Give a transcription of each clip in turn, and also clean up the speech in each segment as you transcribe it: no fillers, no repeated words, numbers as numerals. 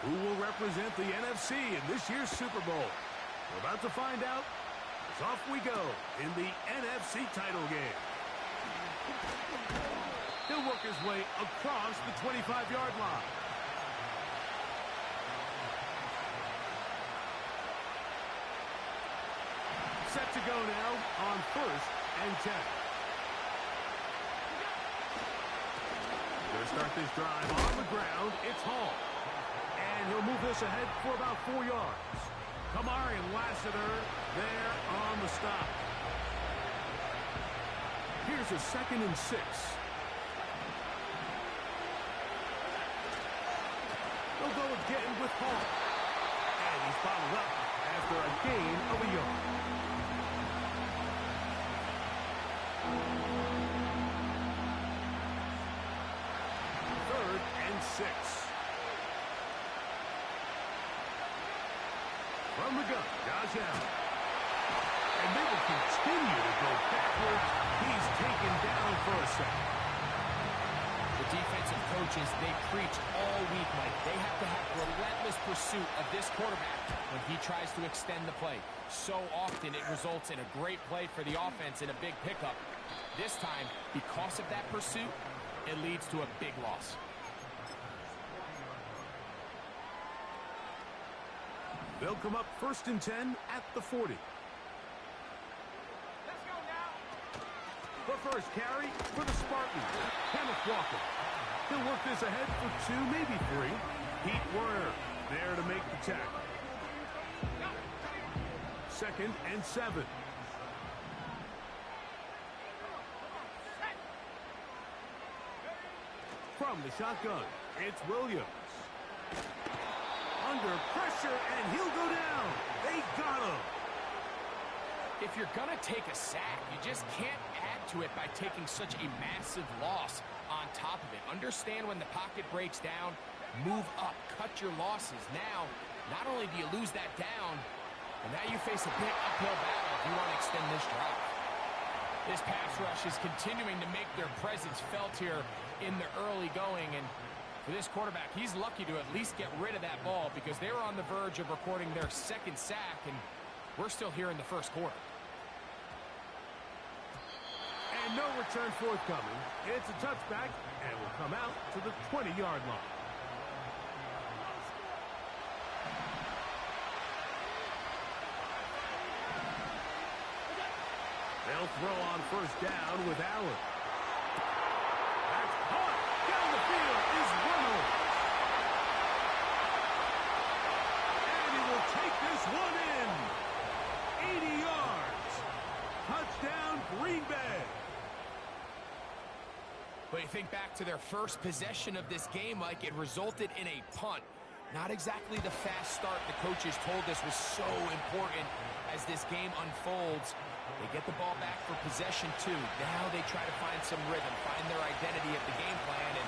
Who will represent the NFC in this year's Super Bowl? We're about to find out. As off we go in the NFC title game. He'll work his way across the 25-yard line. Set to go now on 1st and 10. Going to start this drive on the ground. It's Hall. And he'll move this ahead for about 4 yards. Kamari and Lassiter there on the stop. Here's a 2nd and 6. They'll go again with Hall. And he's bottled up after a gain of a yard. From the gun, Josh Allen. And they will continue to go backwards. He's taken down for a sack. The defensive coaches, they preach all week, Mike. They have to have relentless pursuit of this quarterback when he tries to extend the play. So often it results in a great play for the offense and a big pickup. This time, because of that pursuit, it leads to a big loss. They'll come up 1st and 10 at the 40. Let's go now. The first carry for the Spartans, Kenneth Walker. He'll work this ahead for 2, maybe 3. Pete Werner there to make the tackle. 2nd and 7. From the shotgun, it's Williams. Under pressure, and he'll go down. They got him. If you're going to take a sack, you just can't add to it by taking such a massive loss on top of it. Understand when the pocket breaks down, move up, cut your losses. Now, not only do you lose that down, but now you face a big uphill battle if you want to extend this drive. This pass rush is continuing to make their presence felt here in the early going, and for this quarterback, he's lucky to at least get rid of that ball because they were on the verge of recording their 2nd sack, and we're still here in the 1st quarter. And no return forthcoming. It's a touchback, and will come out to the 20-yard line. They'll throw on 1st down with Allen. That's caught. Down the field is Reynolds. And he will take this one in. 80 yards. Touchdown, Green Bay. But you think back to their first possession of this game, Mike, it resulted in a punt. Not exactly the fast start the coaches told us was so important as this game unfolds. They get the ball back for possession 2. Now they try to find some rhythm, find their identity of the game plan, and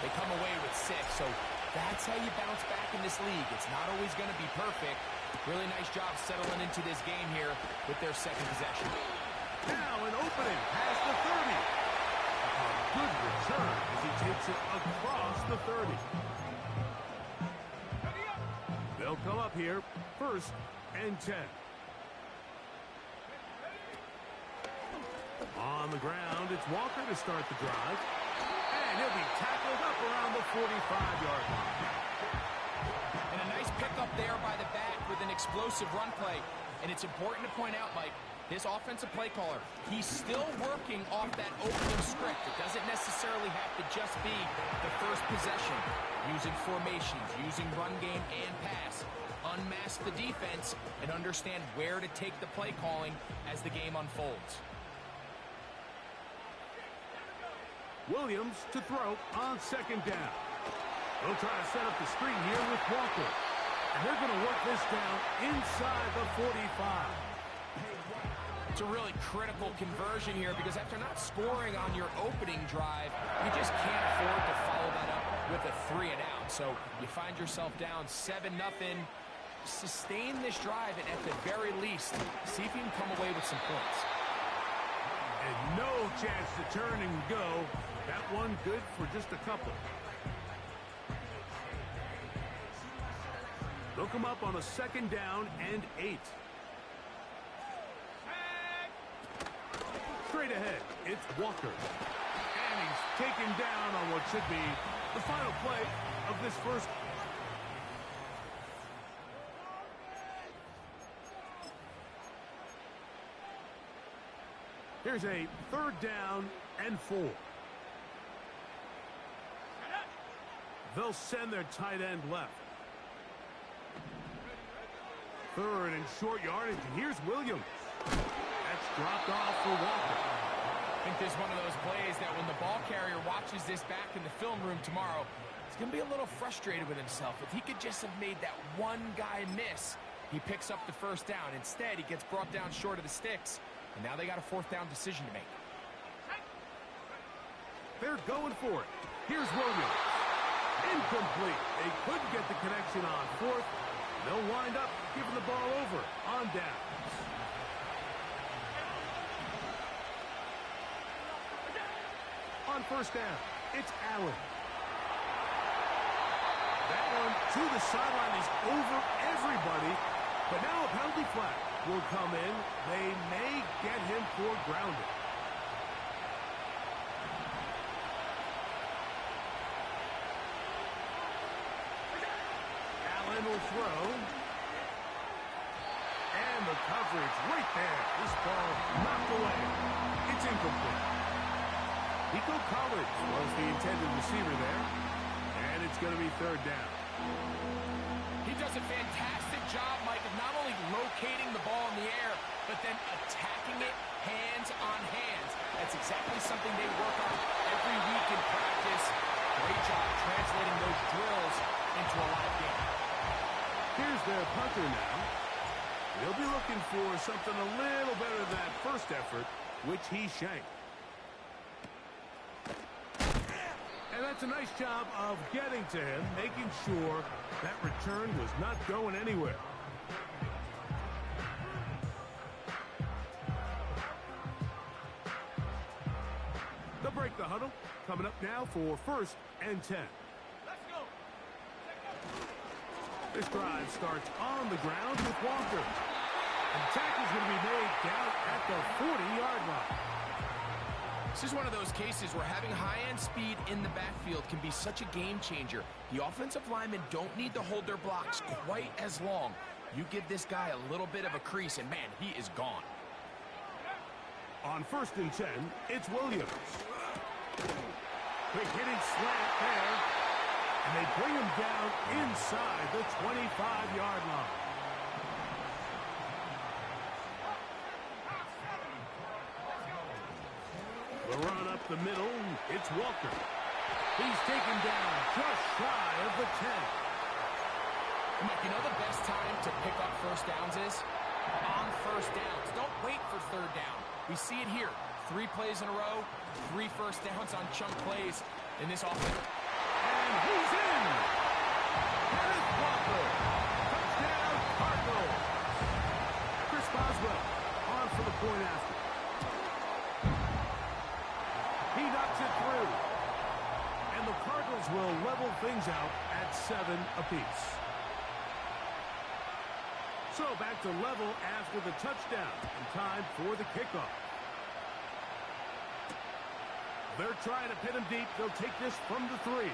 they come away with 6. So that's how you bounce back in this league. It's not always going to be perfect. Really nice job settling into this game here with their 2nd possession. Now an opening past the 30. A good return as he takes it across the 30. They'll come up here 1st and 10. On the ground, it's Walker to start the drive. And he'll be tackled up around the 45-yard line. And a nice pickup there by the back with an explosive run play. And it's important to point out, Mike, this offensive play caller, he's still working off that opening script. It doesn't necessarily have to just be the first possession. Using formations, using run game and pass. Unmask the defense and understand where to take the play calling as the game unfolds. Williams to throw on 2nd down. They'll try to set up the screen here with Walker. And they're going to work this down inside the 45. It's a really critical conversion here because after not scoring on your opening drive, you just can't afford to follow that up with a 3 and out. So you find yourself down 7-0. Sustain this drive and at the very least, see if you can come away with some points. And no chance to turn and go. That one good for just a couple. They'll come up on a 2nd down and 8. Straight ahead, it's Walker. And he's taken down on what should be the final play of this first. Here's a 3rd down and 4. They'll send their tight end left. 3rd and short yardage, and here's Williams. That's dropped off for Walker. I think this is one of those plays that when the ball carrier watches this back in the film room tomorrow, he's going to be a little frustrated with himself. If he could just have made that one guy miss, he picks up the 1st down. Instead, he gets brought down short of the sticks, and now they got a 4th down decision to make. They're going for it. Here's Williams. Incomplete. They couldn't get the connection on 4th. They'll wind up giving the ball over on downs. On 1st down, it's Allen. That one to the sideline is over everybody. But now a penalty flag will come in. They may get him for grounding. Allen will throw. And the coverage right there. This ball knocked away. It's incomplete. Nico Collins was the intended receiver there. And it's going to be 3rd down. He does a fantastic job, Mike, of not only locating the ball in the air, but then attacking it hands on hands. That's exactly something they work on every week in practice. Great job translating those drills into a live game. Here's their punter now. He'll be looking for something a little better than that first effort, which he shanked. And that's a nice job of getting to him, making sure that return was not going anywhere. They'll break the huddle. Coming up now for 1st and 10. Let's go. This drive starts on the ground with Walker. And the tackle's going to be made down at the 40-yard line. This is one of those cases where having high-end speed in the backfield can be such a game changer. The offensive linemen don't need to hold their blocks quite as long. You give this guy a little bit of a crease, and man, he is gone. On 1st and 10, it's Williams. Quick hitting slant there. And they bring him down inside the 25-yard line. The run up the middle, it's Walker. He's taken down just shy of the 10. Mike, you know the best time to pick up 1st downs is? On 1st downs. Don't wait for 3rd down. We see it here. 3 plays in a row, 3 1st downs on chunk plays in this offense. And he's in! Kenneth Walker. Touchdown, Cardinals. Chris Boswell on for the point after. He knocks it through. And the Cardinals will level things out at 7 apiece. So back to level after the touchdown. And time for the kickoff. They're trying to pin him deep. They'll take this from the 3.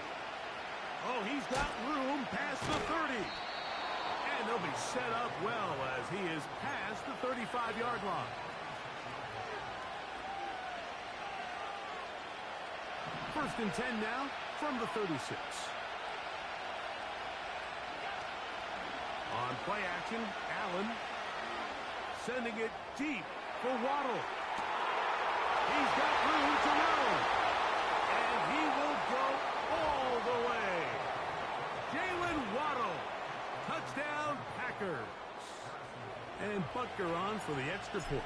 Oh, he's got room past the 30. And they'll be set up well as he is past the 35-yard line. First and 10 now from the 36. On play action, Allen sending it deep for Waddle. He's got room to run. And he will go all the way. Jalen Waddle. Touchdown, Packers. And Butker on for the extra point.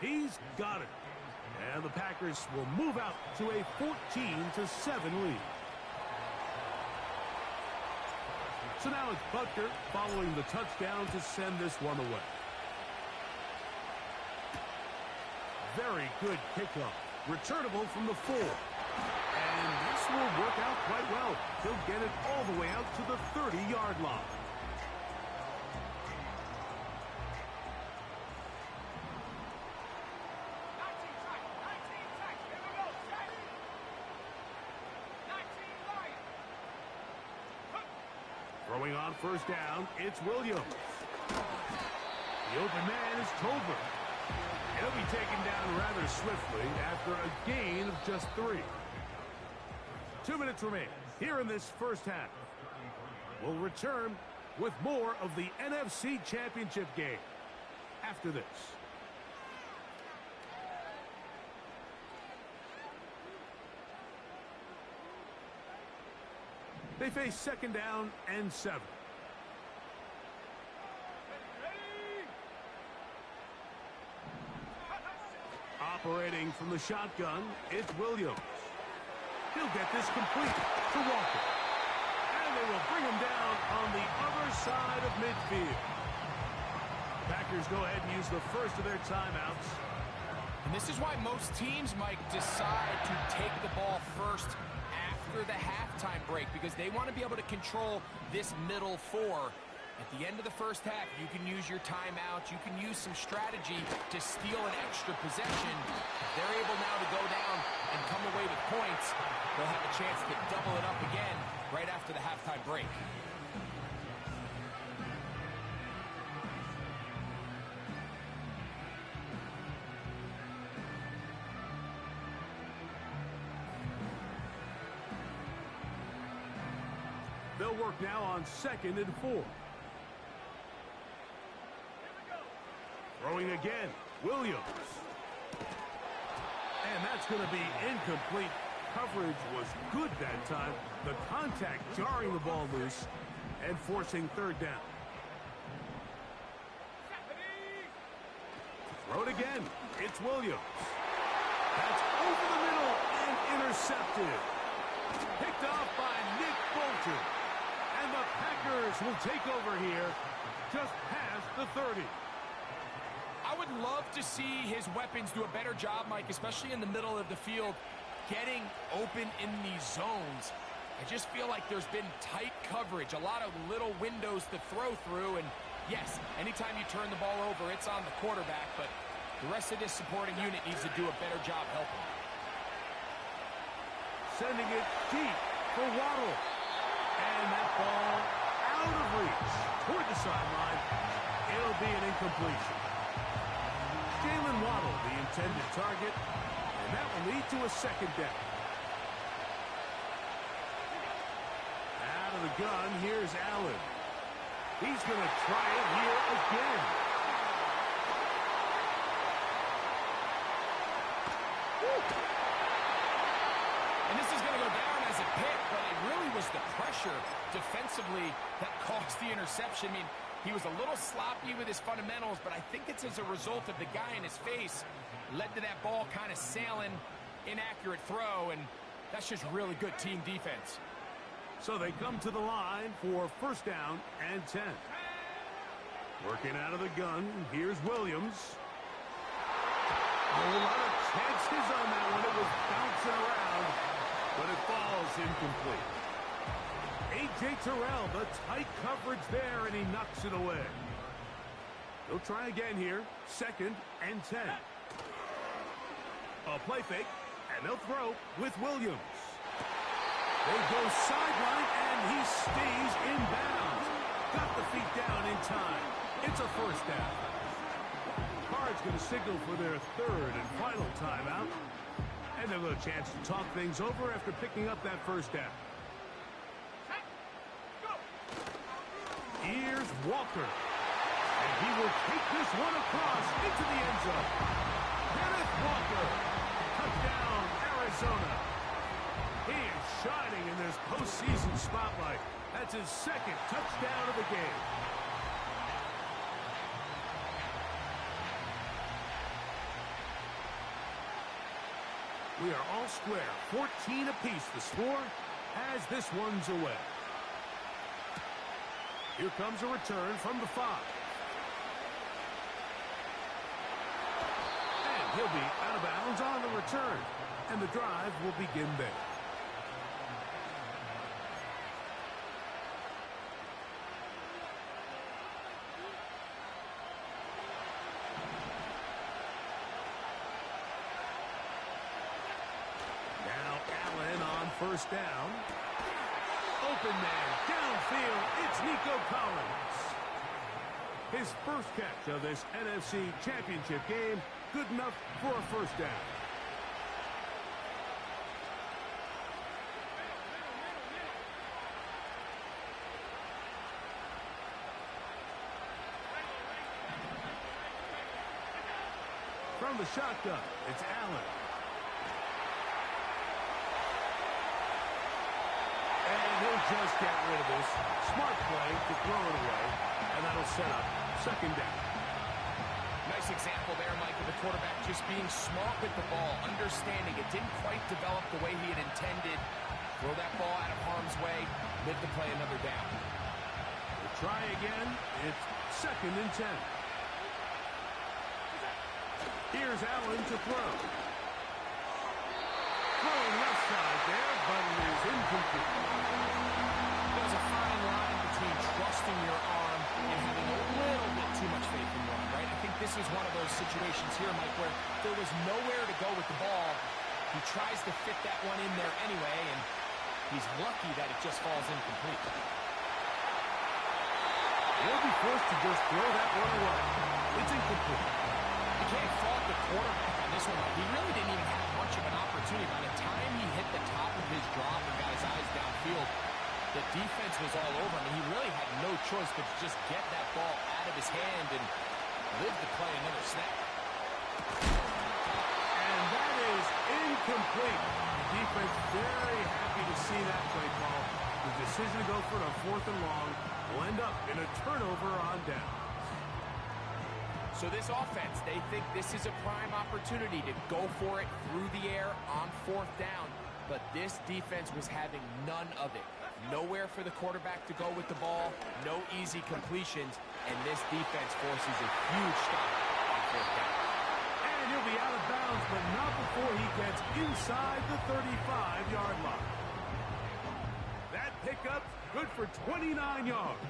He's got it. And the Packers will move out to a 14-7 lead. So now it's Butker following the touchdown to send this one away. Very good kickoff. Returnable from the 4. And this will work out quite well. He'll get it all the way out to the 30-yard line. Throwing on first down, it's Williams. The open man is Tolbert. He'll be taken down rather swiftly after a gain of just 3. 2 minutes remain here in this first half. We'll return with more of the NFC Championship game after this. They face second down and 7. Operating from the shotgun, it's Williams. He'll get this complete to Walker. And they will bring him down on the other side of midfield. Packers go ahead and use the first of their timeouts. And this is why most teams, Mike, decide to take the ball first after the halftime break, because they want to be able to control this middle 4. At the end of the first half, you can use your timeout. You can use some strategy to steal an extra possession. If they're able now to go down and come away with points, they'll have a chance to double it up again right after the halftime break. They'll work now on 2nd and 4. Throwing again, Williams. And that's going to be incomplete. Coverage was good that time. The contact jarring the ball loose and forcing 3rd down. Throw it again. It's Williams. That's over the middle and intercepted. Picked off by Nick Bolton. And the Packers will take over here just past the 30. I would love to see his weapons do a better job, Mike, especially in the middle of the field, getting open in these zones. I just feel like there's been tight coverage, a lot of little windows to throw through, and yes, anytime you turn the ball over, it's on the quarterback, but the rest of this supporting unit needs to do a better job helping. Sending it deep for Waddle. And that ball out of reach toward the sideline. It'll be an incompletion. Jalen Waddle, the intended target, and that will lead to a 2nd down. Out of the gun, here's Allen. He's going to try it here again. And this is going to go down as a pick, but it really was the pressure defensively that caused the interception. I mean, he was a little sloppy with his fundamentals, but I think it's as a result of the guy in his face led to that ball kind of sailing, inaccurate throw, and that's just really good team defense. So they come to the line for 1st down and 10. Working out of the gun, here's Williams. A lot of chances on that one. It was bouncing around, but it falls incomplete. A.J. Terrell, the tight coverage there, and he knocks it away. They'll try again here. 2nd and 10. A play fake, and they'll throw with Williams. They go sideline, and he stays in bounds. Got the feet down in time. It's a 1st down. Cards going to signal for their 3rd and final timeout. And they'll get a chance to talk things over after picking up that 1st down. Here's Walker. And he will take this one across into the end zone. Kenneth Walker. Touchdown, Arizona. He is shining in this postseason spotlight. That's his 2nd touchdown of the game. We are all square. 14 apiece the score as this one's away. Here comes a return from the 5. And he'll be out of bounds on the return. And the drive will begin there. first down. Open man, downfield, it's Nico Collins. His first catch of this NFC Championship game, good enough for a first down. From the shotgun, it's Allen. And he'll just get rid of this. Smart play to throw it away, and that'll set up second down. Nice example there, Mike, of the quarterback just being smart with the ball, understanding it didn't quite develop the way he had intended. Throw that ball out of harm's way, live to play another down. We'll try again. It's second and 10. Here's Allen to throw. Throwing left side there, but it is incomplete. There's a fine line between trusting your arm and having a little bit too much faith in your arm, right? I think this is one of those situations here, Mike, where there was nowhere to go with the ball. He tries to fit that one in there anyway, and he's lucky that it just falls incomplete. He'll be forced to just throw that one away. It's incomplete. You can't fault the quarterback on this one. He really didn't even have much of an opportunity. By the time he hit the top of his drop and got his eyes downfield, the defense was all over him. He really had no choice but to just get that ball out of his hand and live to play another snap. And that is incomplete. The defense very happy to see that play call. The decision to go for it on 4th and long will end up in a turnover on down. So this offense, they think this is a prime opportunity to go for it through the air on 4th down. But this defense was having none of it. Nowhere for the quarterback to go with the ball, no easy completions, and this defense forces a huge stop on 4th down. And he'll be out of bounds, but not before he gets inside the 35-yard line. That pickup, good for 29 yards.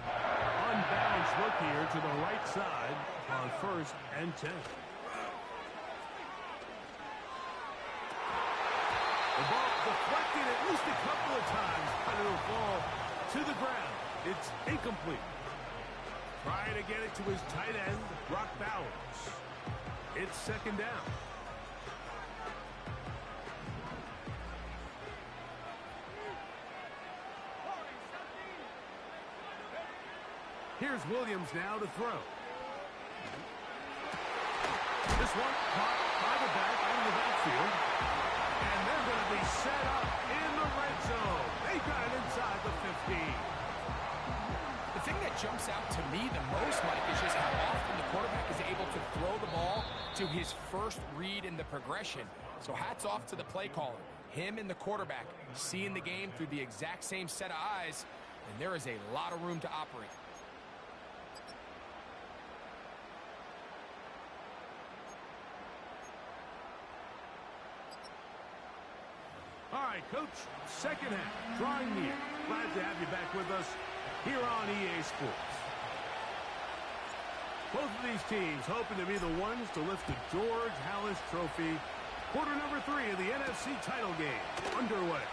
Unbalanced look here to the right side on 1st and 10. The ball deflected at least a couple of times, but it'll fall to the ground. It's incomplete. Trying to get it to his tight end, Brock Bowers. It's second down. Here's Williams now to throw. This one caught by the back out of the backfield. And they're going to be set up in the red zone. They got it inside the 15. The thing that jumps out to me the most, Mike, is just how often the quarterback is able to throw the ball to his first read in the progression. So hats off to the play caller. Him and the quarterback seeing the game through the exact same set of eyes, and there is a lot of room to operate. All right, Coach, second half, drawing near. Glad to have you back with us here on EA Sports. Both of these teams hoping to be the ones to lift the George Halas Trophy. Quarter number 3 of the NFC title game underway.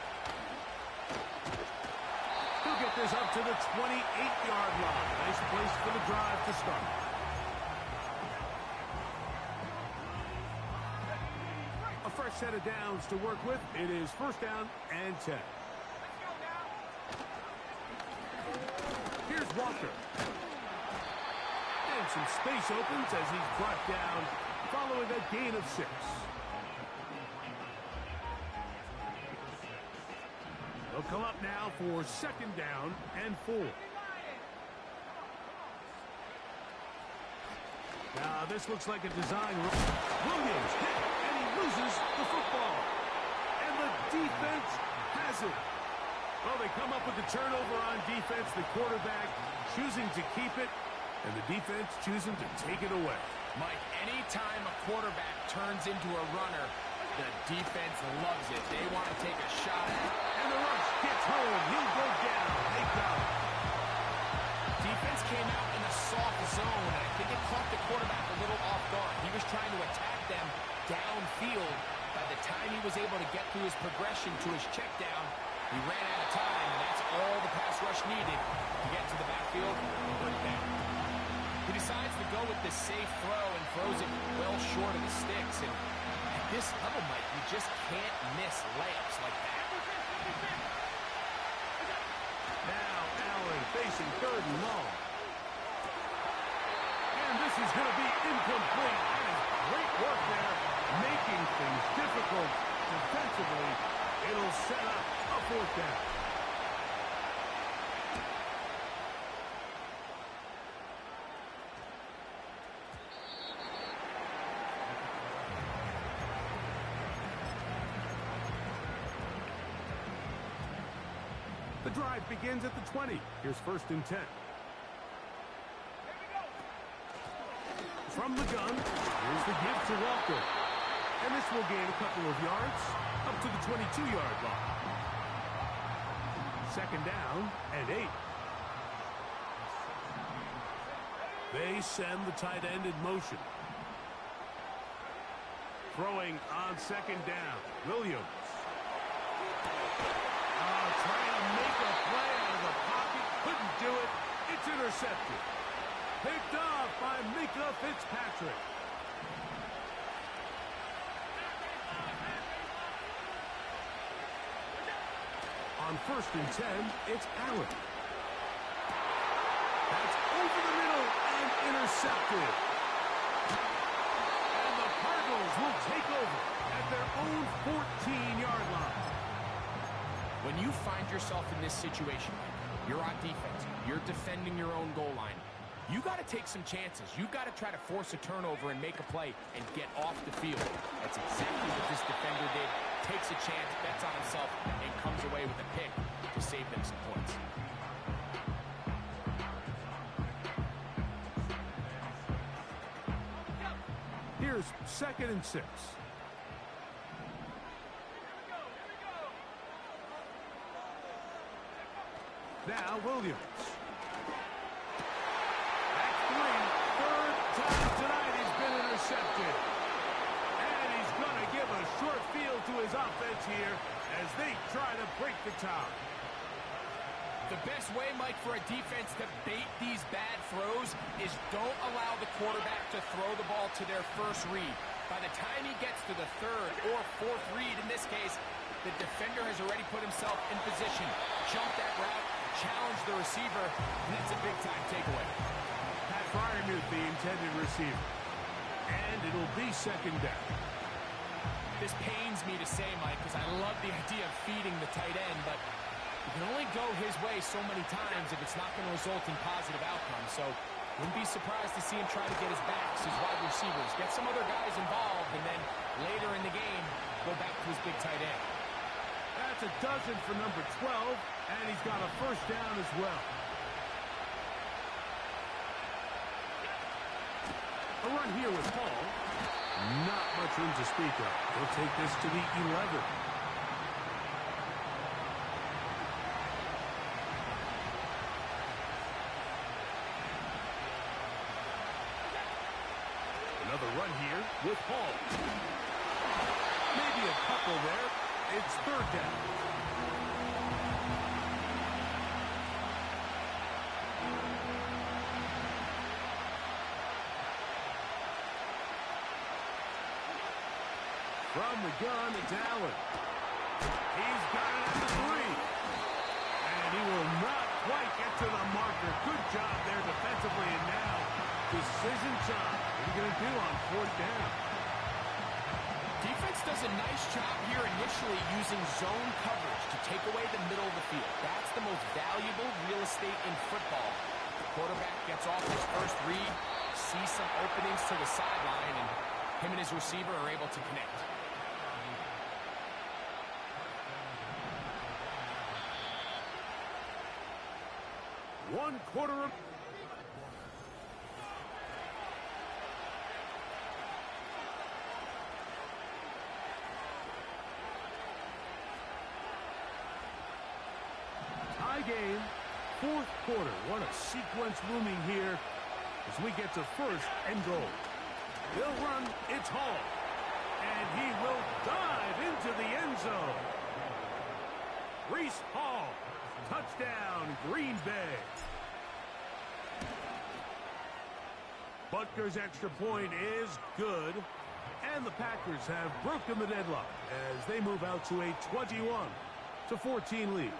He'll get this up to the 28-yard line. Nice place for the drive to start. A fresh set of downs to work with. It is first down and 10. Here's Walker. And some space opens as he's brought down following a gain of 6. They'll come up now for second down and 4. Now this looks like a design. Williams hit, and he loses the football. And the defense has it. Well, they come up with the turnover on defense. The quarterback choosing to keep it, and the defense choosing to take it away. Mike, anytime a quarterback turns into a runner, the defense loves it. They want to take a shot at it. And the rush gets home. He'll go down. They got it. Defense came out in a soft zone, and I think it caught the quarterback a little off guard. He was trying to attack them downfield. By the the time he was able to get through his progression to his check down, he ran out of time, and that's all the pass rush needed to get to the backfield and bring it down. He decides to go with the safe throw and throws it well short of the sticks. And at this level, Mike, you just can't miss layups like that. Now Allen facing 3rd and long. And this is going to be incomplete. That is great work there, making things difficult defensively. It'll set up a 4th down. The drive begins at the 20. Here's 1st and 10. From the gun, here's the give to Walker. And this will gain a couple of yards up to the 22-yard line. 2nd down and 8. They send the tight end in motion. Throwing on 2nd down, Williams. Trying to make a play out of the pocket. Couldn't do it. It's intercepted. Picked off by Mika Fitzpatrick. On 1st and 10, it's Allen. That's over the middle and intercepted. And the Cardinals will take over at their own 14-yard line. When you find yourself in this situation, you're on defense, you're defending your own goal line, you got to take some chances. You got to try to force a turnover and make a play and get off the field. That's exactly what this defender did. Takes a chance, bets on himself, and comes away with a pick to save them some points. Here's 2nd and 6. Now Williams. That's 3. 3rd time tonight he's been intercepted. And he's going to give a short field to his offense here as they try to break the tie. The best way, Mike, for a defense to bait these bad throws is don't allow the quarterback to throw the ball to their first read. By the time he gets to the 3rd or 4th read, in this case, the defender has already put himself in position. Jump that route, challenge the receiver, and it's a big-time takeaway. Pat Fryermuth, the intended receiver. And it'll be 2nd down. This pains me to say, Mike, because I love the idea of feeding the tight end, but you can only go his way so many times if it's not going to result in positive outcomes. So wouldn't be surprised to see him try to get his backs, his wide receivers, get some other guys involved, and then later in the game, go back to his big tight end. That's a dozen for number 12, and he's got a 1st down as well. A run here with Hall. Not much room to speak of. He'll take this to the 11. Another run here with Hall. Maybe a couple there. It's 3rd down. From the gun, it's Allen. He's got it at the 3. And he will not quite get to the marker. Good job there defensively. And now, decision time. What are you going to do on 4th down? Defense does a nice job here initially using zone coverage to take away the middle of the field. That's the most valuable real estate in football. The quarterback gets off his first read, sees some openings to the sideline, and him and his receiver are able to connect. One quarter of... Tie game, 4th quarter. What a sequence looming here as we get to 1st and goal. They'll run, it's Hall. And he will dive into the end zone. Reese Hall, touchdown, Green Bay. Butker's extra point is good. And the Packers have broken the deadlock as they move out to a 21-14 lead.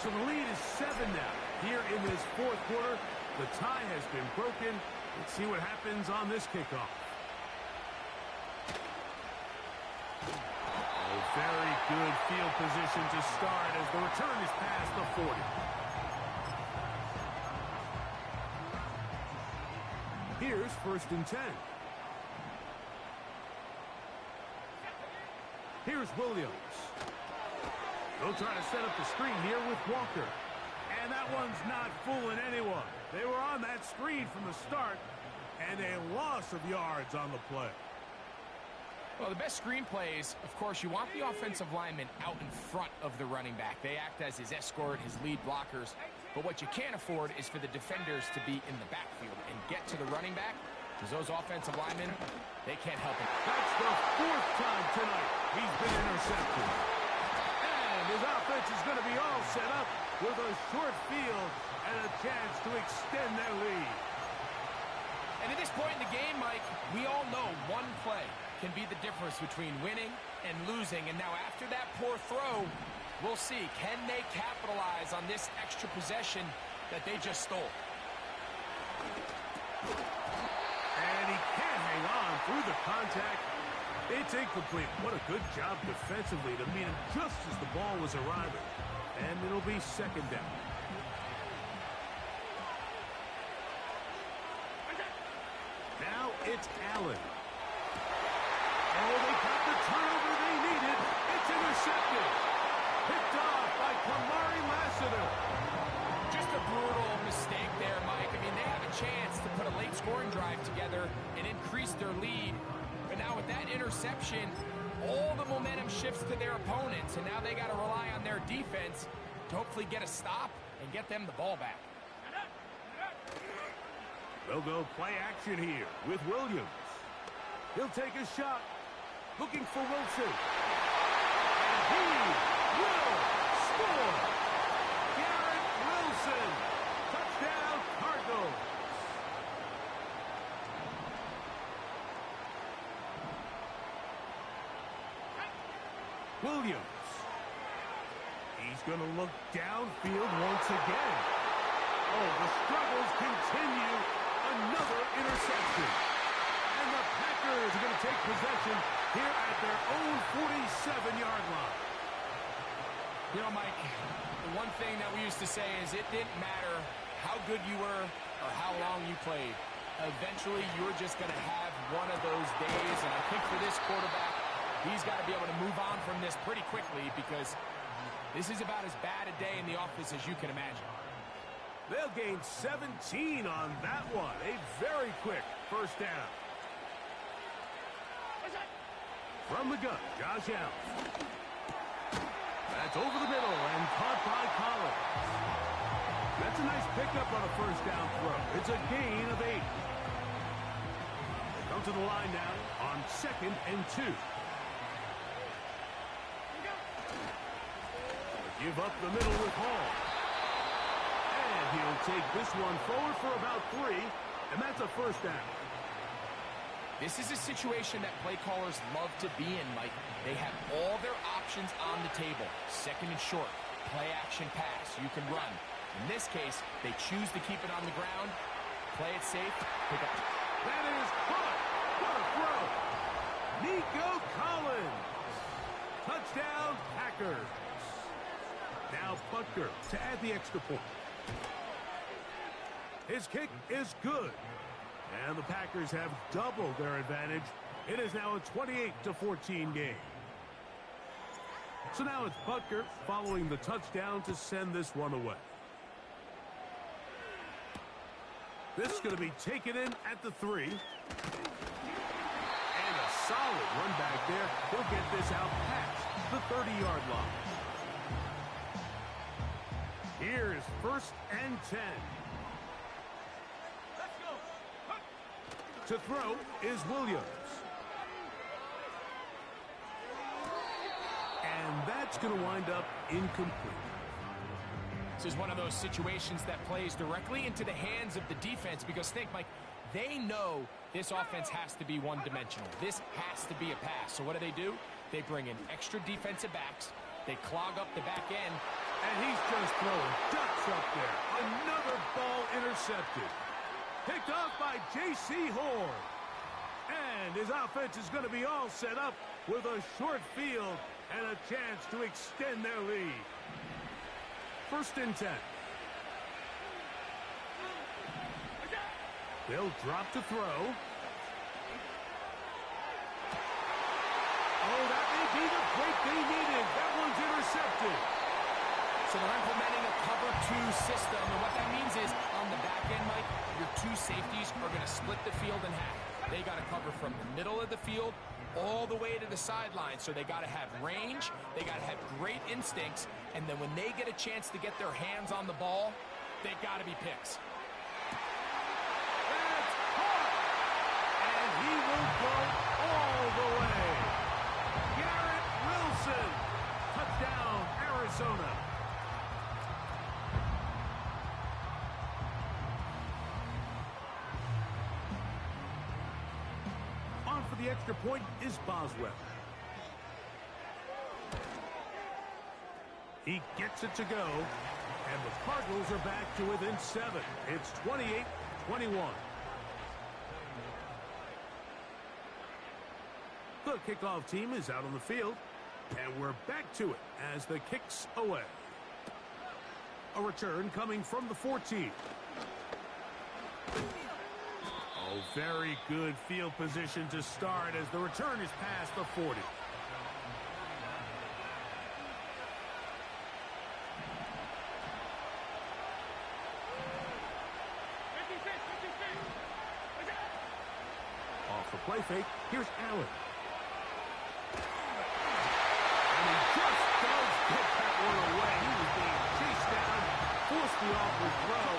So the lead is 7 now. Here in this fourth quarter, the tie has been broken. Let's see what happens on this kickoff. A very good field position to start as the return is past the 40. Here's 1st and 10. Here's Williams. They'll try to set up the screen here with Walker. And that one's not fooling anyone. They were on that screen from the start, and a loss of yards on the play. Well, the best screen plays, of course, you want the offensive lineman out in front of the running back. They act as his escort, his lead blockers. But what you can't afford is for the defenders to be in the backfield and get to the running back, because those offensive linemen, they can't help it. That's the 4th time tonight he's been intercepted. And his offense is going to be all set up with a short field and a chance to extend their lead. And at this point in the game, Mike, we all know one play can be the difference between winning and losing. And now after that poor throw, we'll see, can they capitalize on this extra possession that they just stole? And he can't hang on through the contact. It's incomplete. What a good job defensively to meet him just as the ball was arriving. And it'll be 2nd down. Now it's Allen. Oh, they got the turnover they needed. It's intercepted. Picked off by Kamari Lassiter. Just a brutal mistake there, Mike. I mean, they have a chance to put a late scoring drive together and increase their lead. But now with that interception, all the momentum shifts to their opponents, and now they got to rely on their defense to hopefully get a stop and get them the ball back. They'll go play action here with Williams. He'll take a shot. Looking for Wilson. And he will score. Garrett Wilson. Touchdown, Cardinals. Williams. He's going to look downfield once again. Oh, the struggles continue. Another interception. And the Packers are going to take possession here at their own 47-yard line. You know, Mike, the one thing that we used to say is it didn't matter how good you were or how long you played. Eventually, you were just going to have one of those days. And I think for this quarterback, he's got to be able to move on from this pretty quickly, because this is about as bad a day in the office as you can imagine. They'll gain 17 on that one. A very quick 1st down. From the gun, Josh Allen. That's over the middle and caught by Collins. That's a nice pickup on a 1st down throw. It's a gain of 8. Come to the line now on 2nd and 2. Give up the middle with Hall. And he'll take this one forward for about 3, and that's a 1st down. This is a situation that play callers love to be in, Mike. They have all their options on the table. 2nd and short, play action pass, you can run. In this case, they choose to keep it on the ground, play it safe, pick up. That is caught. What a throw. Nico Collins. Touchdown, Packers. Now Butker to add the extra point. His kick is good. And the Packers have doubled their advantage. It is now a 28-14 game. So now it's Butker following the touchdown to send this one away. This is going to be taken in at the 3. And a solid run back there. He'll get this out past the 30-yard line. Here's 1st and 10. To throw is Williams. And that's going to wind up incomplete. This is one of those situations that plays directly into the hands of the defense because think, Mike, they know this offense has to be one-dimensional. This has to be a pass. So what do? They bring in extra defensive backs. They clog up the back end. And he's just throwing ducks up there. Another ball intercepted. Picked off by J.C. Horn. And his offense is going to be all set up with a short field and a chance to extend their lead. 1st and 10. They'll drop to throw. Oh, that may be the break they needed. That one's intercepted. So they're implementing a cover 2 system, and what that means is on the back end, Mike, your 2 safeties are going to split the field in half. They got to cover from the middle of the field all the way to the sideline. So they got to have range, they got to have great instincts, and then when they get a chance to get their hands on the ball, they got to be picks. That's caught! And he will go all the way. Garrett Wilson. Touchdown, Arizona. On for the extra point is Boswell. He gets it to go, and the Cardinals are back to within 7. It's 28-21. The kickoff team is out on the field, and we're back to it as the kick's away. A return coming from the 14. Oh, very good field position to start as the return is past the 40. Off the play fake, here's Allen. And he just does get that one away. He was being chased down, forced the awkward throw.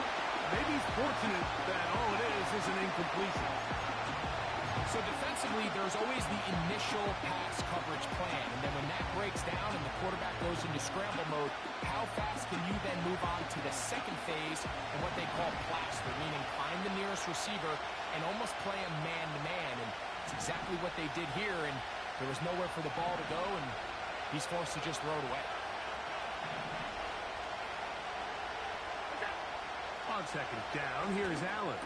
Maybe he's fortunate that all it is an incompletion. So defensively, there's always the initial pass coverage plan. And then when that breaks down and the quarterback goes into scramble mode, how fast can you then move on to the second phase and what they call plaster, meaning find the nearest receiver and almost play him man-to-man. And it's exactly what they did here, and there was nowhere for the ball to go, and he's forced to just throw it away. On second down, here's Allen.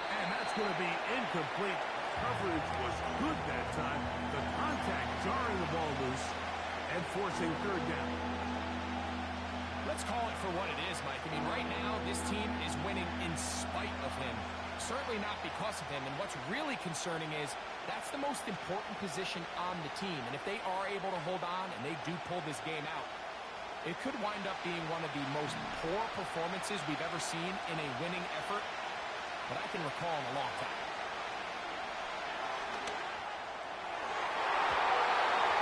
And that's going to be incomplete. Coverage was good that time. The contact jarring the ball loose and forcing 3rd down. Let's call it for what it is, Mike. I mean, right now, this team is winning in spite of him. Certainly not because of him. And what's really concerning is that's the most important position on the team. And if they are able to hold on and they do pull this game out, it could wind up being one of the most poor performances we've ever seen in a winning effort that I can recall in a long time.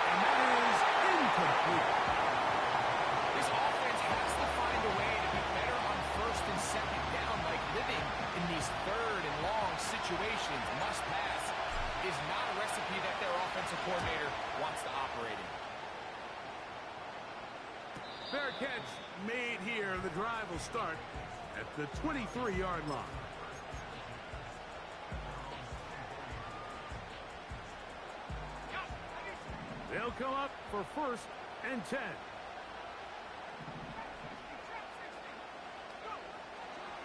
And that is incomplete. This offense has to find a way to be better on 1st and 2nd down, like living in these 3rd and long situations. Must pass is not a recipe that their offensive coordinator wants to operate in. Fair catch made here. The drive will start at the 23-yard line. They'll come up for 1st and 10.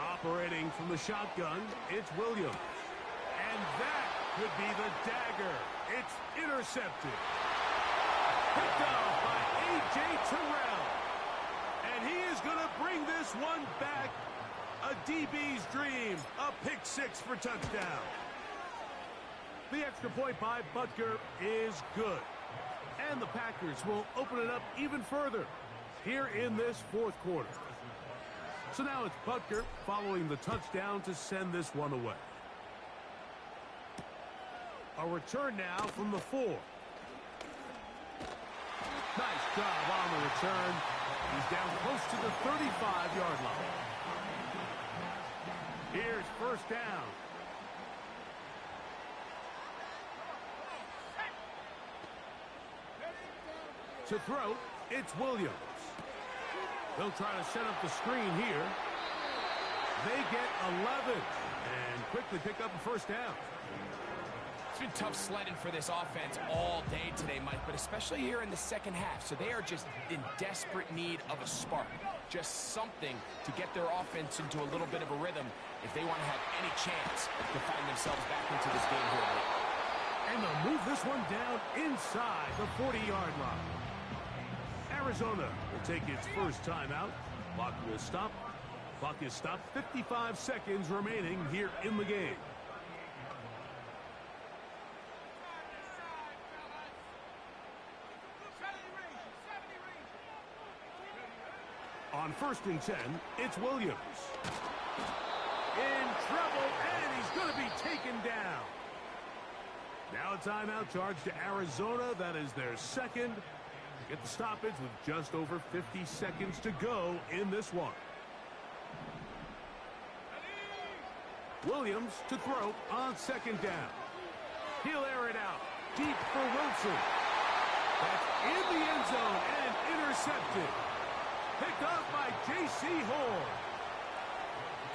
Operating from the shotgun, it's Williams. And that could be the dagger. It's intercepted. Picked off by A.J. Terrell. And he is going to bring this one back. A DB's dream. A pick 6 for touchdown. The extra point by Butker is good. And the Packers will open it up even further here in this 4th quarter. So now it's Butker following the touchdown to send this one away. A return now from the 4. Nice job on the return. He's down close to the 35-yard line. Here's 1st down. To throw, it's Williams. They'll try to set up the screen here. They get 11 and quickly pick up a first down. It's been tough sledding for this offense all day today, Mike, but especially here in the second half. So they are just in desperate need of a spark, just something to get their offense into a little bit of a rhythm if they want to have any chance to find themselves back into this game here late. And they'll move this one down inside the 40-yard line. Arizona will take its first timeout. Clock will stop. Clock is stopped. 55 seconds remaining here in the game. On 1st and 10, it's Williams. In trouble, and he's going to be taken down. Now a timeout charge to Arizona. That is their second. Get the stoppage with just over 50 seconds to go in this one. Williams to throw on 2nd down. He'll air it out. Deep for Wilson. That's in the end zone and intercepted. Picked up by J.C. Hall.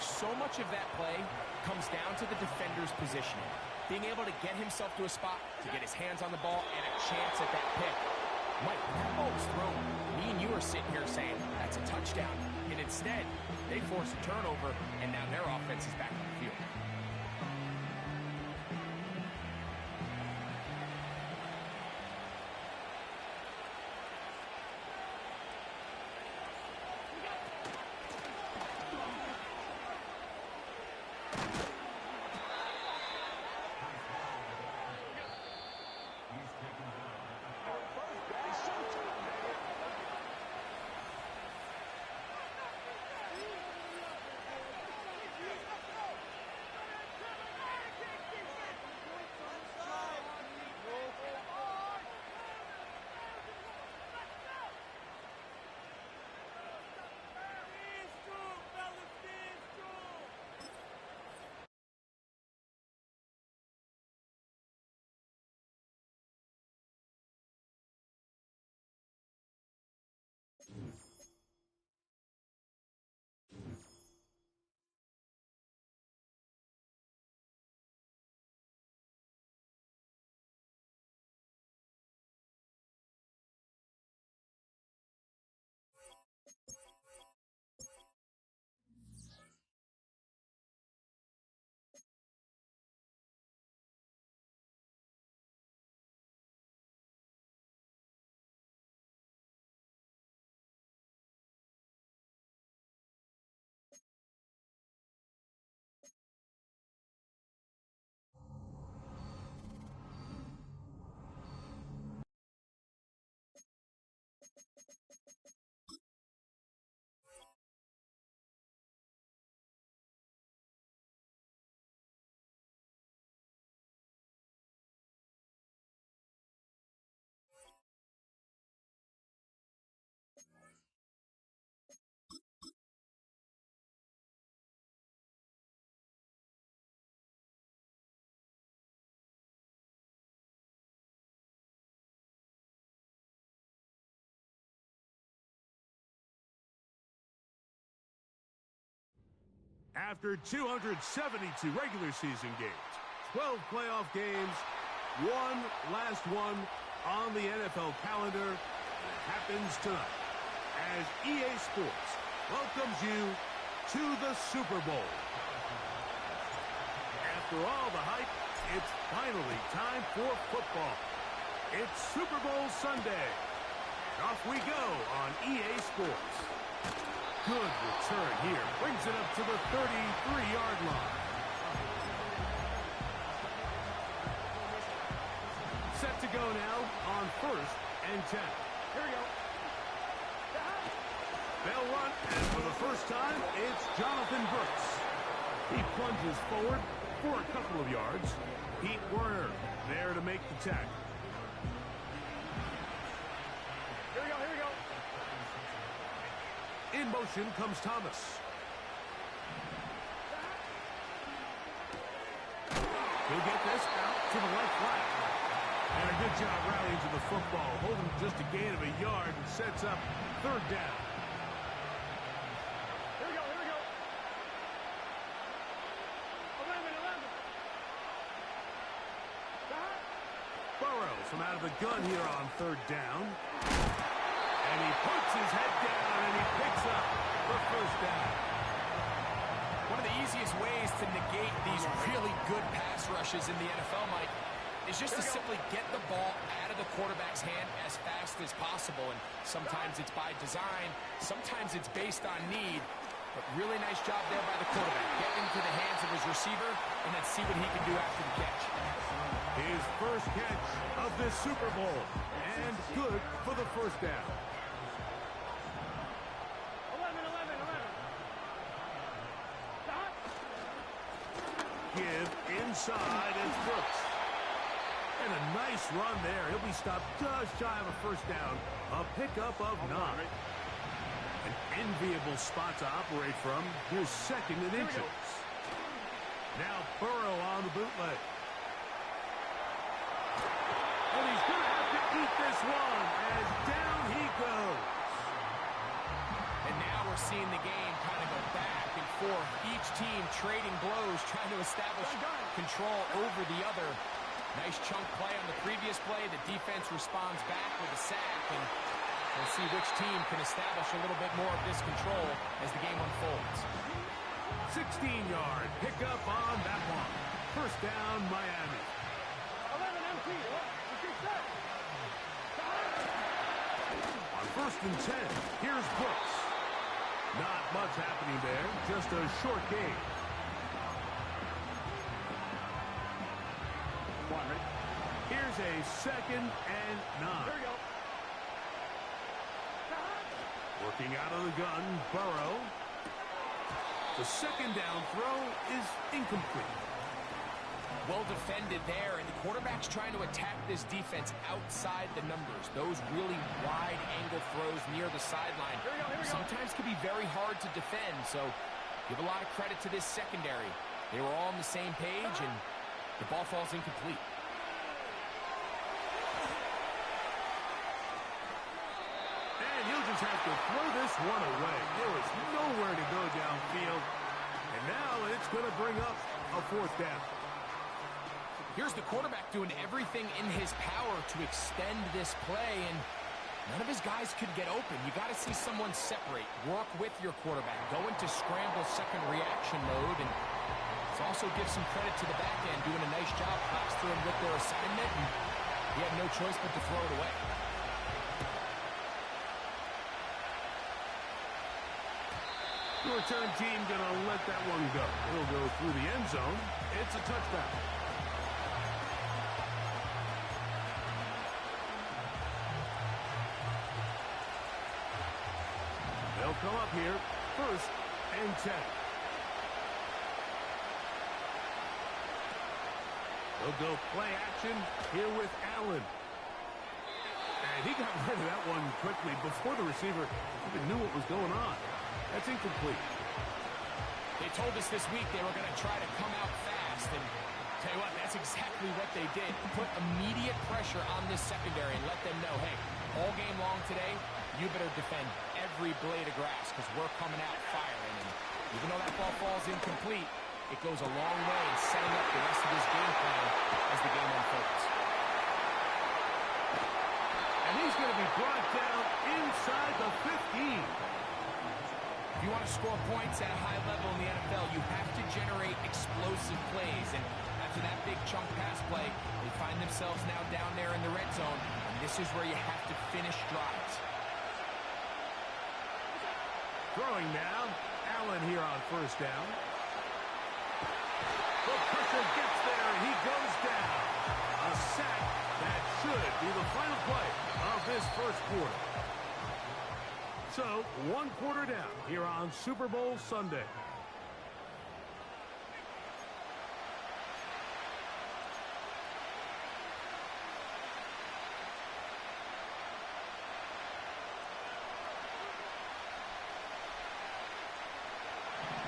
So much of that play comes down to the defender's positioning. Being able to get himself to a spot, to get his hands on the ball, and a chance at that pick. Mike, when that ball was thrown, me and you are sitting here saying, that's a touchdown. And instead, they force a turnover, and now their offense is back on the field. After 272 regular season games, 12 playoff games, one last one on the NFL calendar, and it happens tonight as EA Sports welcomes you to the Super Bowl. After all the hype, it's finally time for football. It's Super Bowl Sunday, and off we go on EA Sports. Good return here. Brings it up to the 33-yard line. Set to go now on 1st and 10. Here we go. They'll run, and for the first time, it's Jonathan Brooks. He plunges forward for a couple of yards. Pete Werner there to make the tackle. In motion comes Thomas. He'll get this out to the left flat. And a good job rallying to the football, holding just a gain of a yard and sets up third down. Here we go, here we go. 11. Burrows from out of the gun here on third down. And he puts his head down and he picks up the first down. One of the easiest ways to negate these really good pass rushes in the NFL, Mike, is just to simply get the ball out of the quarterback's hand as fast as possible. And sometimes it's by design, sometimes it's based on need. But really nice job there by the quarterback. Get into the hands of his receiver and then see what he can do after the catch. His first catch of this Super Bowl. And good for the first down. 11. Stop. Give inside, it's Brooks. And a nice run there. He'll be stopped just shy of a first down. A pickup of 9. An enviable spot to operate from. Here's second and inches. Now Burrow on the bootleg. And he's going to have to eat this one as down he goes. And now we're seeing the game kind of go back and forth. Each team trading blows, trying to establish control over the other. Nice chunk play on the previous play. The defense responds back with a sack, and we'll see which team can establish a little bit more of this control as the game unfolds. 16-yard pickup on that one. First down, Miami. 11 empty. On first and 10, here's Brooks. Not much happening there, just a short gain. Here's a second and 9. Here we go. Working out of the gun, Burrow. The second down throw is incomplete. Well defended there, and the quarterback's trying to attack this defense outside the numbers. Those really wide angle throws near the sideline sometimes can be very hard to defend, so give a lot of credit to this secondary. They were all on the same page, and the ball falls incomplete. And he'll just have to throw this one away. There was nowhere to go downfield, and now it's going to bring up a fourth down. Here's the quarterback doing everything in his power to extend this play, and none of his guys could get open. You got to see someone separate, work with your quarterback, go into scramble second reaction mode, and let's also give some credit to the back end, doing a nice job plastering with their assignment, and he had no choice but to throw it away. The return team going to let that one go. It'll go through the end zone. It's a touchdown. They'll come up here, first and 10. They'll go play action here with Allen. And he got rid of that one quickly before the receiver even knew what was going on. That's incomplete. They told us this week they were going to try to come out fast, and tell you what, that's exactly what they did. Put immediate pressure on this secondary and let them know, hey, all game long today, you better defend every blade of grass because we're coming out firing. And even though that ball falls incomplete, it goes a long way in setting up the rest of this game plan as the game unfolds. And he's going to be brought down inside the 15. If you want to score points at a high level in the NFL, you have to generate explosive plays. And after that big chunk pass play, they find themselves now down there in the red zone. And this is where you have to finish drives. Throwing now, Allen here on first down. The pressure gets there, and he goes down. A sack that should be the final play of this first quarter. So, 1 quarter down here on Super Bowl Sunday.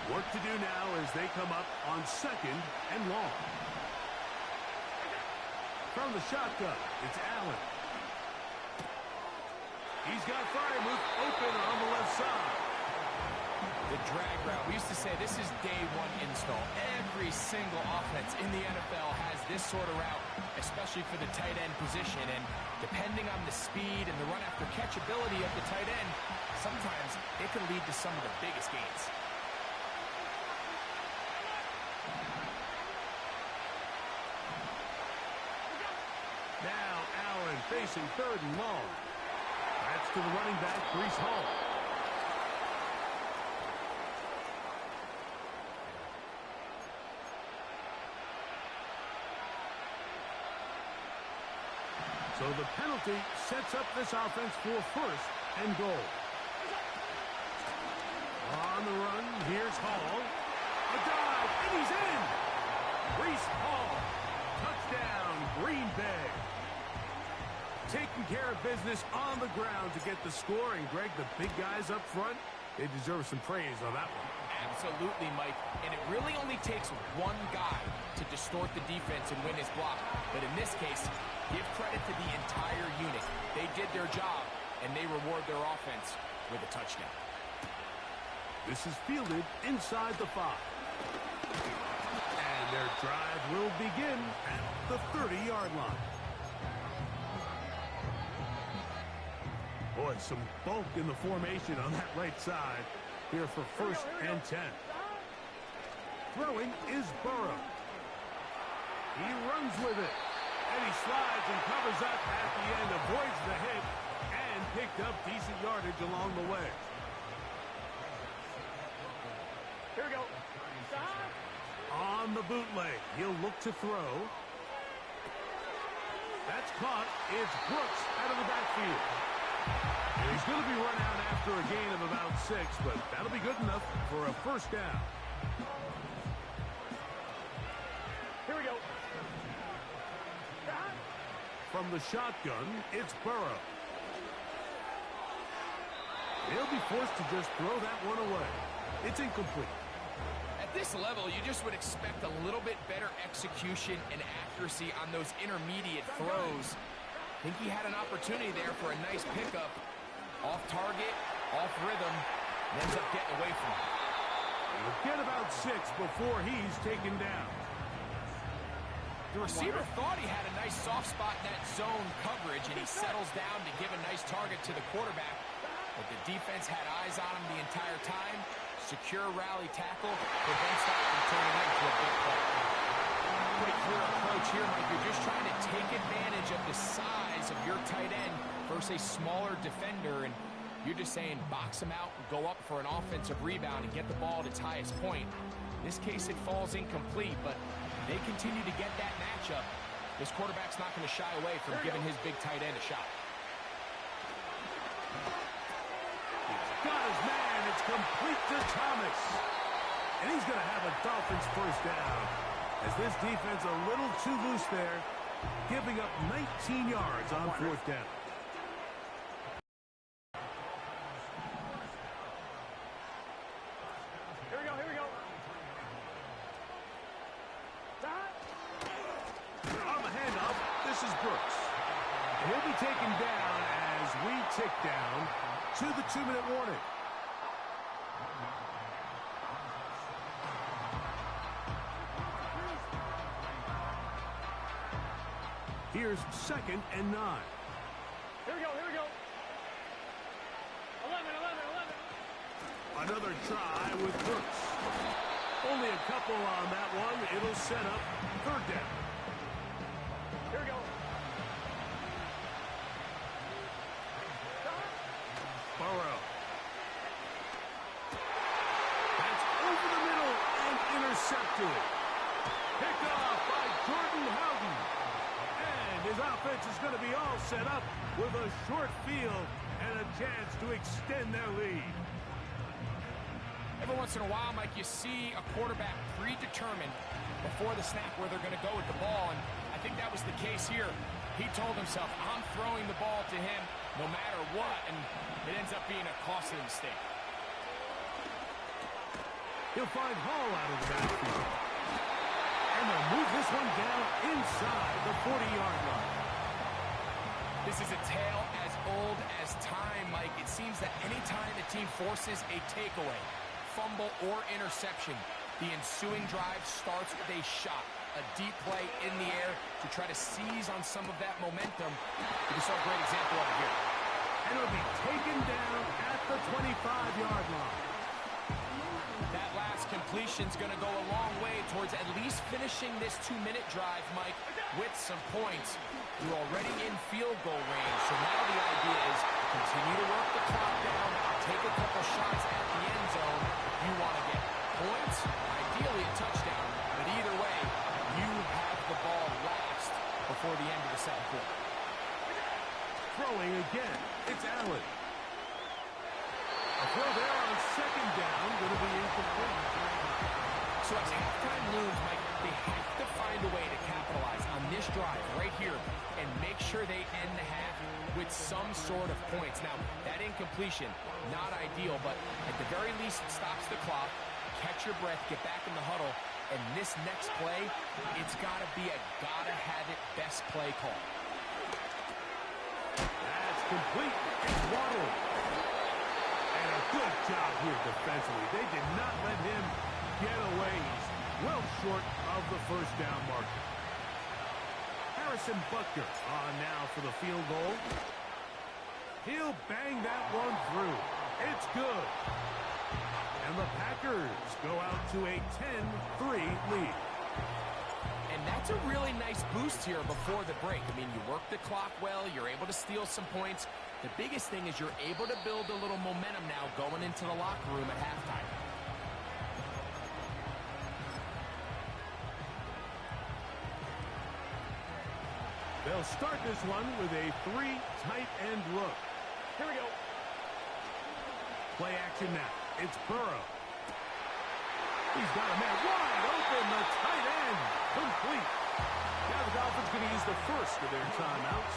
Work to do now as they come up on second and long. From the shotgun, it's Allen. He's got Freiermuth open on the left side. The drag route. We used to say this is day one install. Every single offense in the NFL has this sort of route, especially for the tight end position. And depending on the speed and the run after catch ability of the tight end, sometimes it can lead to some of the biggest gains. Now Allen facing third and long. That's to the running back, Breece Hall. So the penalty sets up this offense for first and goal. On the run, here's Hall. A dive, and he's in! Breece Hall. Touchdown, Green Bay. Taking care of business on the ground to get the score. And, Greg, the big guys up front, they deserve some praise on that one. Absolutely, Mike. And it really only takes one guy to distort the defense and win his block. But in this case, give credit to the entire unit. They did their job, and they reward their offense with a touchdown. This is fielded inside the 5. And their drive will begin at the 30-yard line. Boy, some bulk in the formation on that right side here for first and 10. Throwing is Burrow. He runs with it. And he slides and covers up at the end, avoids the hit, and picked up decent yardage along the way. Here we go. Stop. On the bootleg, he'll look to throw. That's caught. It's Brooks out of the backfield. And he's going to be run out after a gain of about 6, but that'll be good enough for a first down. Here we go. From the shotgun, it's Burrow. He'll be forced to just throw that one away. It's incomplete. At this level, you just would expect a little bit better execution and accuracy on those intermediate throws. I think he had an opportunity there for a nice pickup. Off target, off rhythm, and ends up getting away from it. He'll get about 6 before he's taken down. The receiver thought he had a nice soft spot in that zone coverage, and he settles down to give a nice target to the quarterback. But the defense had eyes on him the entire time. Secure rally tackle prevents that from turning into a big play. Pretty clear approach here, Mike. You're just trying to take advantage of the size of your tight end versus a smaller defender, and you're just saying box him out and go up for an offensive rebound and get the ball at its highest point. In this case, it falls incomplete, but they continue to get that matchup. This quarterback's not going to shy away from giving his big tight end a shot. He's got his man. It's complete to Thomas. And he's going to have a Dolphins first down. As this defense a little too loose there, giving up 19 yards on fourth down. Here we go. Here we go. On the handoff, this is Brooks. And he'll be taken down as we tick down to the 2-minute warning. Here's 2nd and 9. Here we go. Here we go. 11, 11, 11. Another try with Brooks. Only a couple on that one. It'll set up third down. Here we go. Burrow. That's over the middle and intercepted. Picked off by Jordan Howden. And his offense is going to be all set up with a short field and a chance to extend their lead. Every once in a while, Mike, you see a quarterback predetermined before the snap where they're going to go with the ball, and I think that was the case here. He told himself, I'm throwing the ball to him no matter what, and it ends up being a costly mistake. He'll find Hall out of the backfield. And they'll move this one down inside the 40-yard line. This is a tale as old as time, Mike. It seems that anytime a team forces a takeaway, fumble, or interception, the ensuing drive starts with a shot, a deep play in the air to try to seize on some of that momentum. We saw a great example of it here. And it'll be taken down at the 25-yard line. That last completion's going to go a long way towards at least finishing this 2-minute drive, Mike, with some points. You're already in field goal range, so now the idea is continue to work the clock down, take a couple shots at the end zone. You want to get points, ideally a touchdown, but either way, you have the ball last before the end of the second quarter. Throwing again, it's Allen. A throw there on second down, going to be incomplete. So as halftime looms, Mike, they have to find a way to capitalize on this drive right here and make sure they end the half with some sort of points. Now, that incompletion, not ideal, but at the very least it stops the clock, catch your breath, get back in the huddle, and this next play, it's got to be a gotta-have-it best play call. That's complete. It's Waddle. And a good job here defensively. They did not let him get away. He's well short of the first down marker. Harrison Butker on now for the field goal. He'll bang that one through. It's good. And the Packers go out to a 10-3 lead. And that's a really nice boost here before the break. I mean, you work the clock well, you're able to steal some points. The biggest thing is you're able to build a little momentum now going into the locker room at halftime. They'll start this one with a 3 tight end look. Here we go. Play action now. It's Burrow. He's got a man wide open. The tight end complete. Now the Dolphins going to use the first of their timeouts.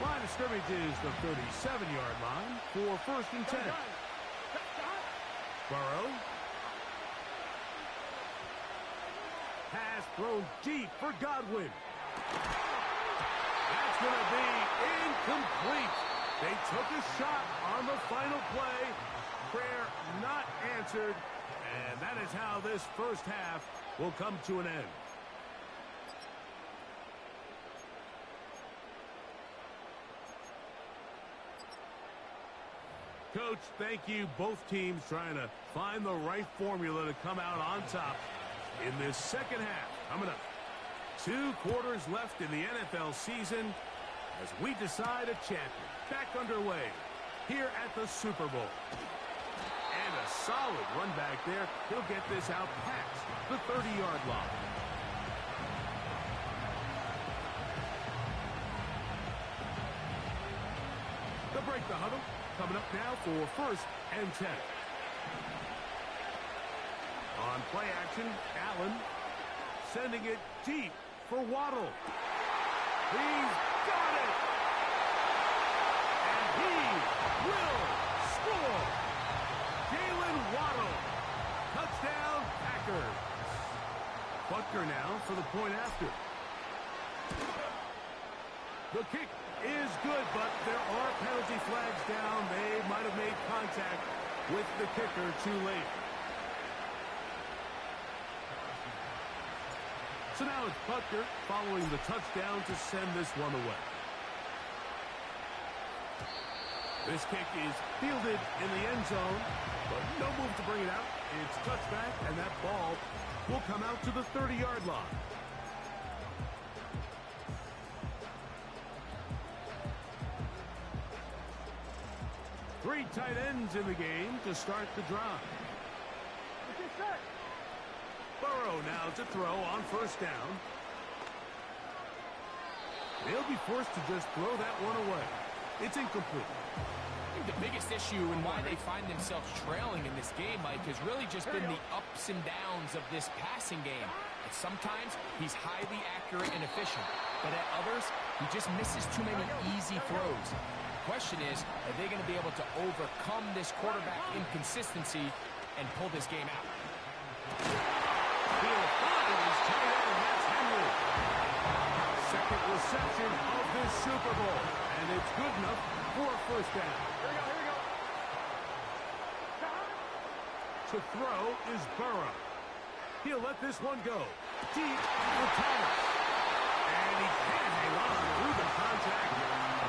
Line of scrimmage is the 37-yard line for first and 10. Burrow. Pass thrown deep for Godwin. That's going to be incomplete. They took a shot on the final play. Prayer not answered. And that is how this first half will come to an end. Coach, thank you. Both teams trying to find the right formula to come out on top in this second half. Coming up, 2 quarters left in the NFL season as we decide a champion. Back underway here at the Super Bowl. And a solid run back there. He'll get this out past the 30-yard line. They'll break the huddle. Coming up now for first and 10. On play action, Allen sending it deep for Waddle. He's got it! And he will score! Jalen Waddle. Touchdown, Packers. Butker now for the point after. The kick is good, but there are penalty flags down. They might have made contact with the kicker too late. So now it's Butker following the touchdown to send this one away. This kick is fielded in the end zone, but no move to bring it out. It's touchback, and that ball will come out to the 30-yard line. Three tight ends in the game to start the drive. Burrow now to throw on first down. They'll be forced to just throw that one away. It's incomplete. I think the biggest issue and why they find themselves trailing in this game, Mike, has really just been the ups and downs of this passing game. And sometimes he's highly accurate and efficient, but at others, he just misses too many easy throws. question is, are they going to be able to overcome this quarterback inconsistency and pull this game out? He'll find his tight end, that's Henry. Second reception of this Super Bowl, and it's good enough for a first down. Here we go, here we go. To throw is Burrow. He'll let this one go. Deep for Thomas. And he can't hang on through the contact.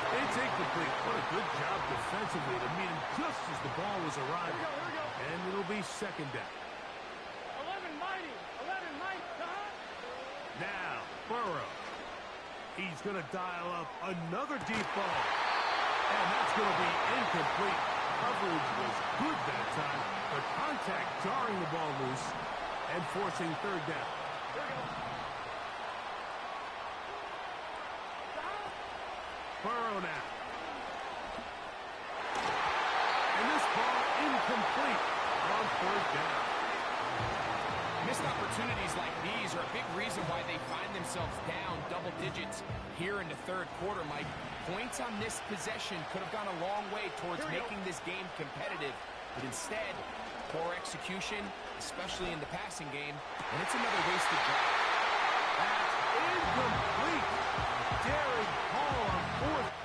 It's incomplete. What a good job defensively to meet him just as the ball was arriving. Here we go. And it'll be second down. 11 mighty. 11 mighty. Now, Burrow. He's going to dial up another deep ball. And that's going to be incomplete. Coverage was good that time, but contact jarring the ball loose and forcing third down. Here we go. Burrow now. And this ball incomplete on third down. Missed opportunities like these are a big reason why they find themselves down double digits here in the third quarter, Mike. Points on this possession could have gone a long way towards making this game competitive. But instead, poor execution, especially in the passing game, and it's another wasted drive. That's incomplete. Derek Hall on fourth.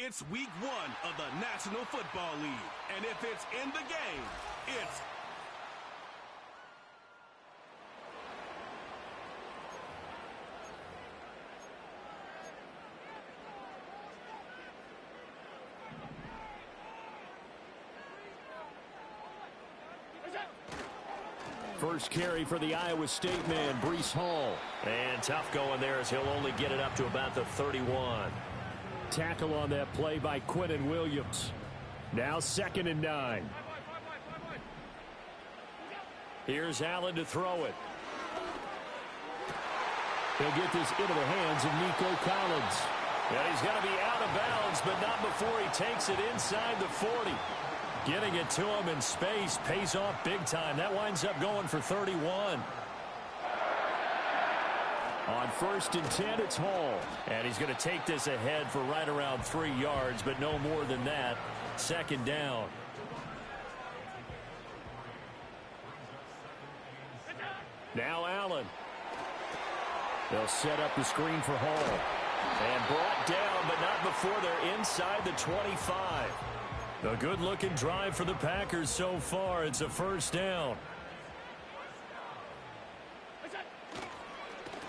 It's week 1 of the National Football League. And if it's in the game, it's first carry for the Iowa State man, Breece Hall. And tough going there as he'll only get it up to about the 31. Tackle on that play by Quinnen Williams. Now 2nd and 9. Here's Allen to throw it. He'll get this into the hands of Nico Collins. And he's going to be out of bounds, but not before he takes it inside the 40. Getting it to him in space pays off big time. That winds up going for 31. On 1st and 10, it's Hall. And he's going to take this ahead for right around 3 yards, but no more than that. 2nd down. Now Allen. They'll set up the screen for Hall. And brought down, but not before they're inside the 25. A good-looking drive for the Packers so far. It's a 1st down.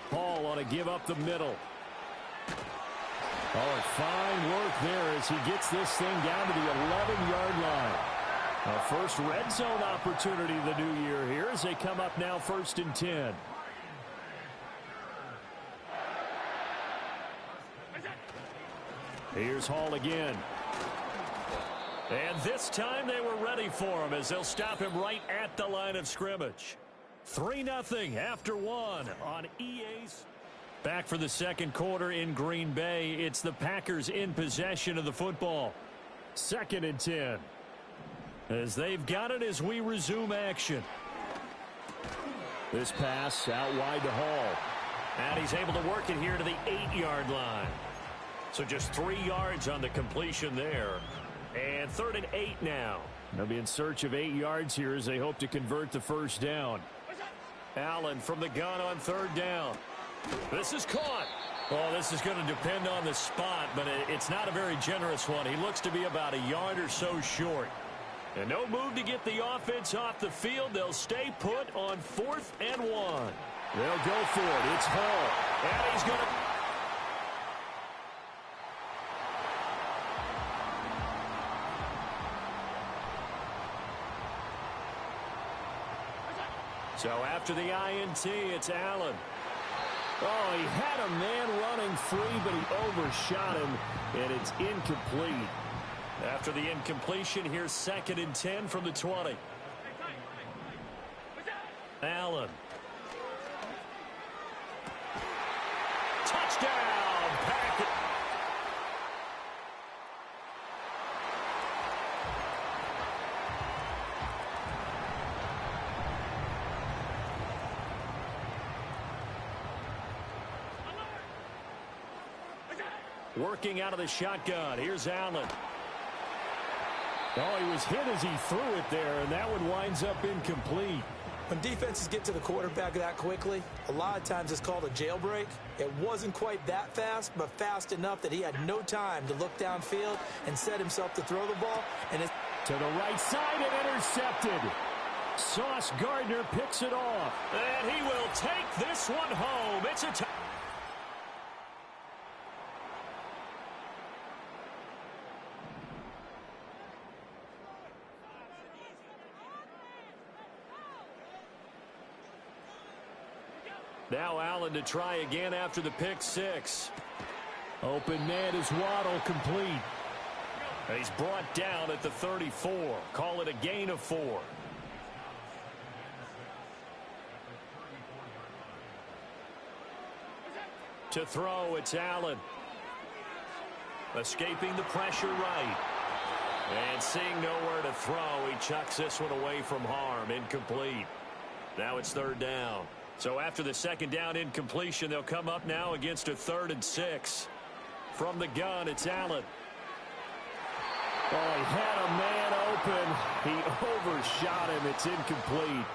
Hall ought to give up the middle. Oh, and fine work there as he gets this thing down to the 11-yard line. A first red zone opportunity of the new year here as they come up now 1st and 10. Here's Hall again. And this time they were ready for him as they'll stop him right at the line of scrimmage. 3-0 after 1 on EA's. Back for the 2nd quarter in Green Bay. It's the Packers in possession of the football. 2nd and 10. As they've got it as we resume action. This pass out wide to Hall. And he's able to work it here to the 8-yard line. So just 3 yards on the completion there. And 3rd and 8 now. They'll be in search of 8 yards here as they hope to convert the 1st down. Allen from the gun on 3rd down. This is caught. Oh, this is going to depend on the spot, but it's not a very generous one. He looks to be about a yard or so short. And no move to get the offense off the field. They'll stay put on 4th and 1. They'll go for it. It's Hall. And he's going to... So after the INT, it's Allen. Oh, he had a man running free, but he overshot him, and it's incomplete. After the incompletion, here's 2nd and 10 from the 20. Allen. Touchdown! Packers. Working out of the shotgun. Here's Allen. Oh, he was hit as he threw it there, and that one winds up incomplete. When defenses get to the quarterback that quickly, a lot of times it's called a jailbreak. It wasn't quite that fast, but fast enough that he had no time to look downfield and set himself to throw the ball. And it's to the right side and intercepted. Sauce Gardner picks it off. And he will take this one home. It's a Now Allen to try again after the pick 6. Open man is Waddle, complete. He's brought down at the 34. Call it a gain of 4. To throw, it's Allen. Escaping the pressure right. And seeing nowhere to throw, he chucks this one away from harm. Incomplete. Now it's 3rd down. So after the 2nd down incompletion, they'll come up now against a 3rd and 6. From the gun, it's Allen. Oh, he had a man open. He overshot him. It's incomplete.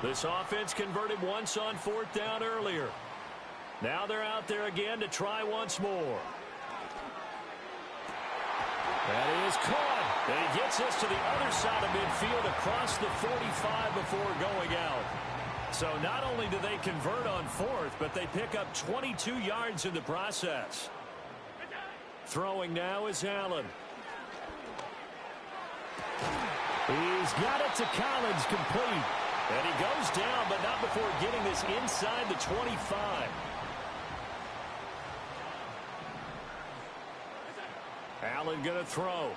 This offense converted once on 4th down earlier. Now they're out there again to try once more. That is caught. And he gets us to the other side of midfield across the 45 before going out. So not only do they convert on fourth, but they pick up 22 yards in the process. Throwing now is Allen. He's got it to Collins, complete. And he goes down, but not before getting this inside the 25. Allen going to throw.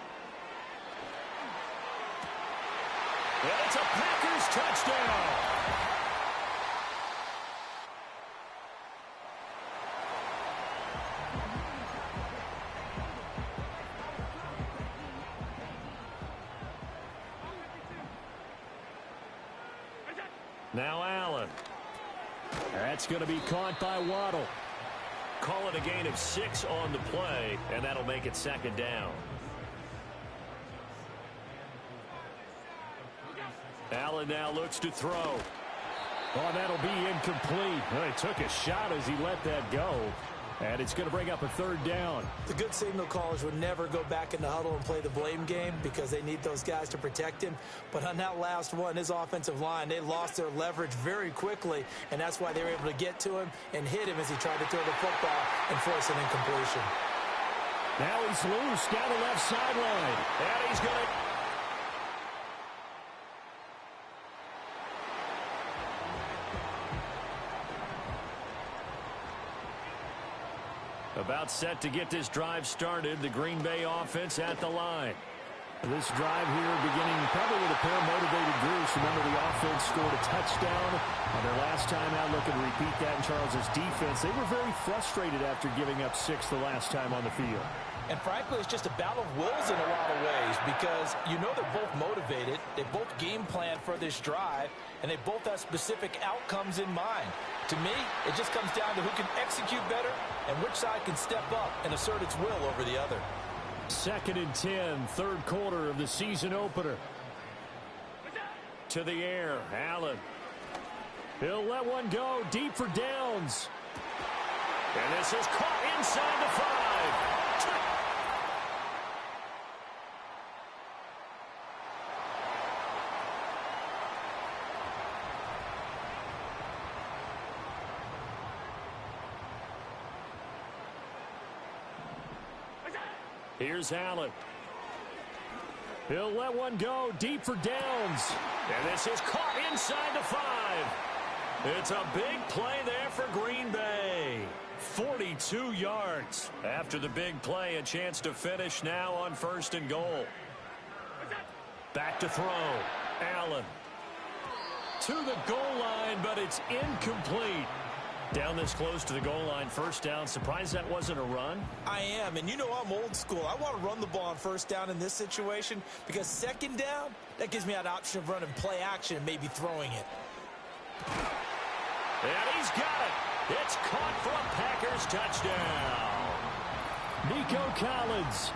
And it's a Packers touchdown. Now Allen. That's going to be caught by Waddle. Call it a gain of 6 on the play, and that'll make it second down. Allen now looks to throw. Oh, that'll be incomplete. Well, he took a shot as he let that go. And it's going to bring up a third down. The good signal callers would never go back in the huddle and play the blame game because they need those guys to protect him. But on that last one, his offensive line, they lost their leverage very quickly, and that's why they were able to get to him and hit him as he tried to throw the football and force an incompletion. Now he's loose down the left sideline. And he's going to... About set to get this drive started. The Green Bay offense at the line. This drive here beginning probably with a pair of motivated Dous. Remember, the offense scored a touchdown on their last time out. Looking to repeat that in Charles's defense. They were very frustrated after giving up 6 the last time on the field. And frankly, it's just a battle of wills in a lot of ways because you know they're both motivated. They both game plan for this drive, and they both have specific outcomes in mind. To me, it just comes down to who can execute better and which side can step up and assert its will over the other. 2nd and 10, third quarter of the season opener. To the air, Allen. He'll let one go deep for Downs. And this is caught inside the 5. Here's Allen. He'll let one go deep for Downs. And this is caught inside the 5. It's a big play there for Green Bay. 42 yards. After the big play, a chance to finish now on 1st and goal. Back to throw. Allen. To the goal line, but it's incomplete. Down this close to the goal line, 1st down. Surprised that wasn't a run? I am, and you know I'm old school. I want to run the ball on 1st down in this situation because 2nd down, that gives me that option of running play action and maybe throwing it. And he's got it. It's caught for a Packers touchdown. Nico Collins.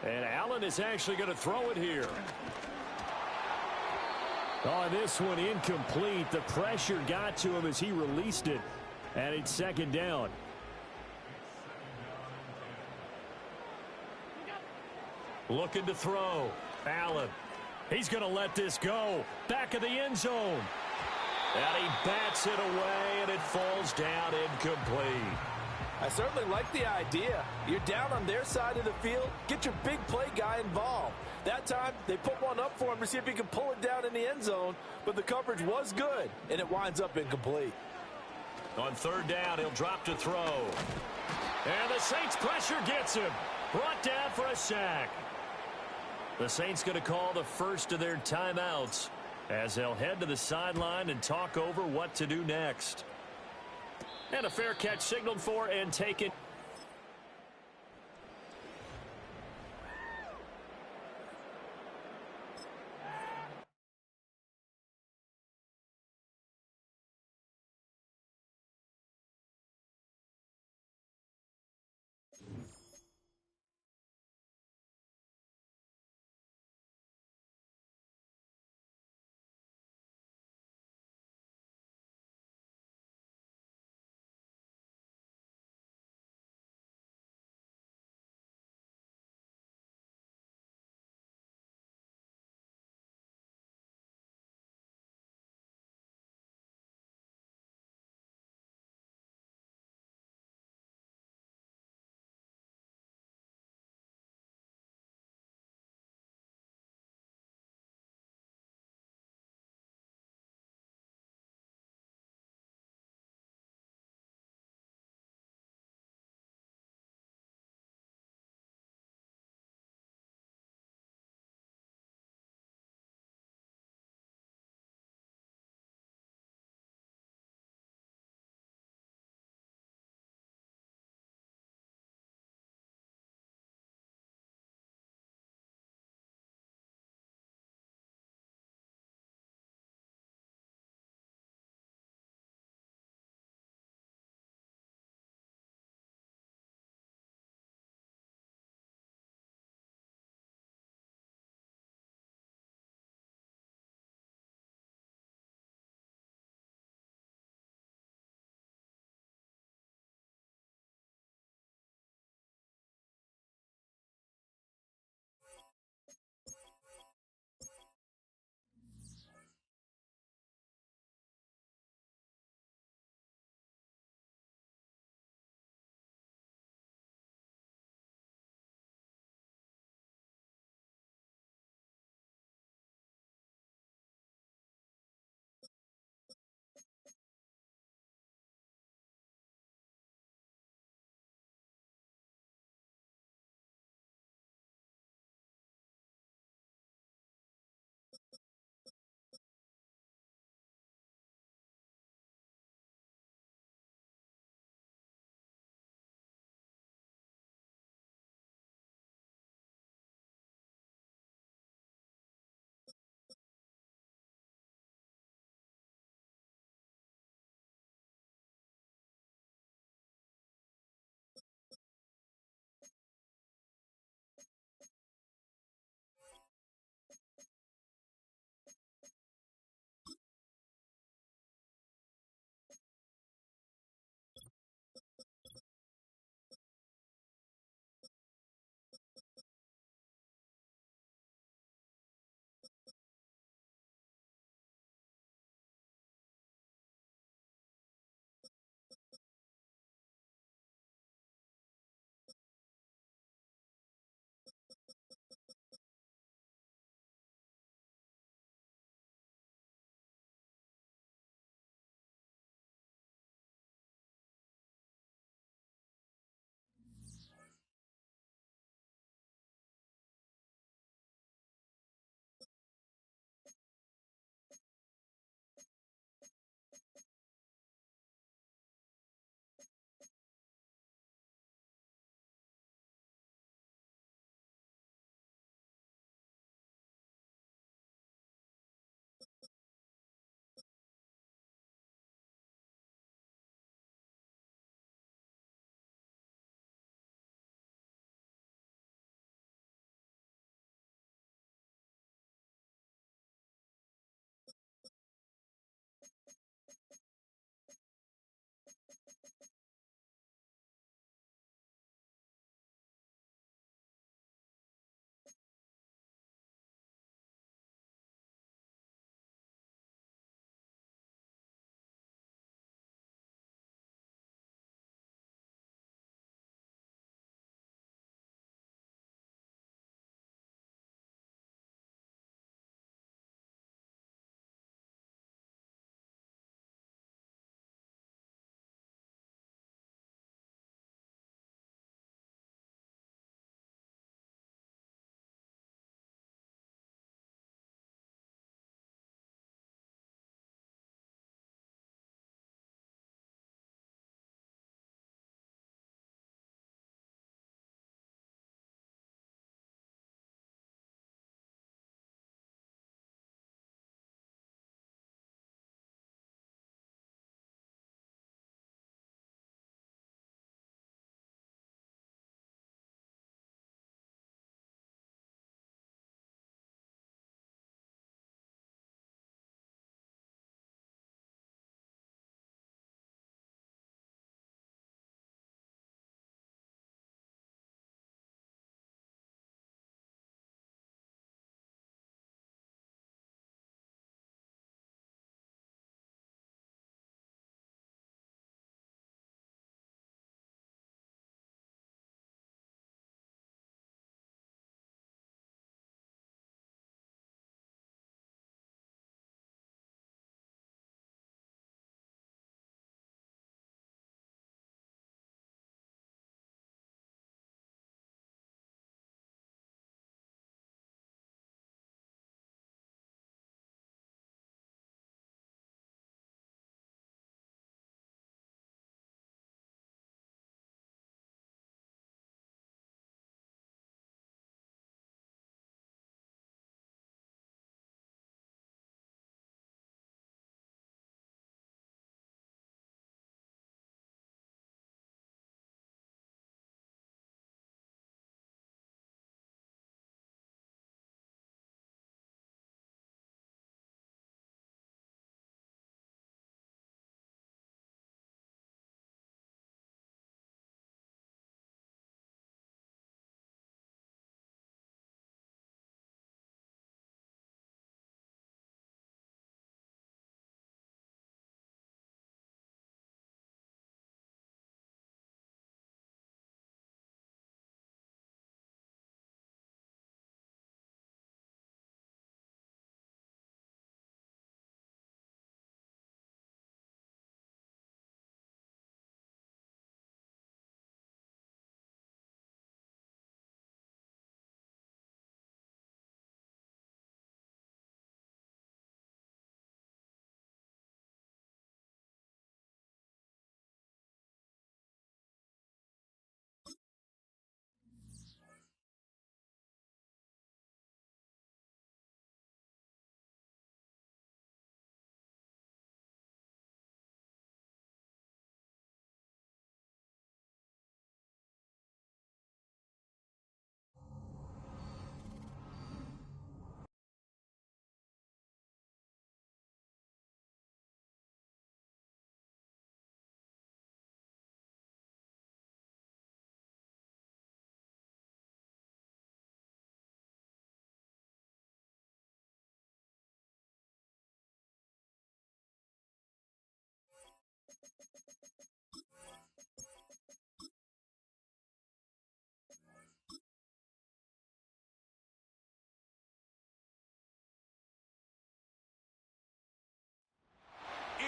And Allen is actually going to throw it here. Oh, this one incomplete. The pressure got to him as he released it. And it's 2nd down. Looking to throw. Allen. He's going to let this go. Back of the end zone. And he bats it away, and it falls down incomplete. I certainly like the idea. You're down on their side of the field. Get your big play guy involved. That time, they put one up for him to see if he can pull it down in the end zone, but the coverage was good, and it winds up incomplete. On 3rd down, he'll drop to throw. And the Saints' pressure gets him. Brought down for a sack. The Saints going to call the first of their timeouts as they'll head to the sideline and talk over what to do next. And a fair catch signaled for and taken.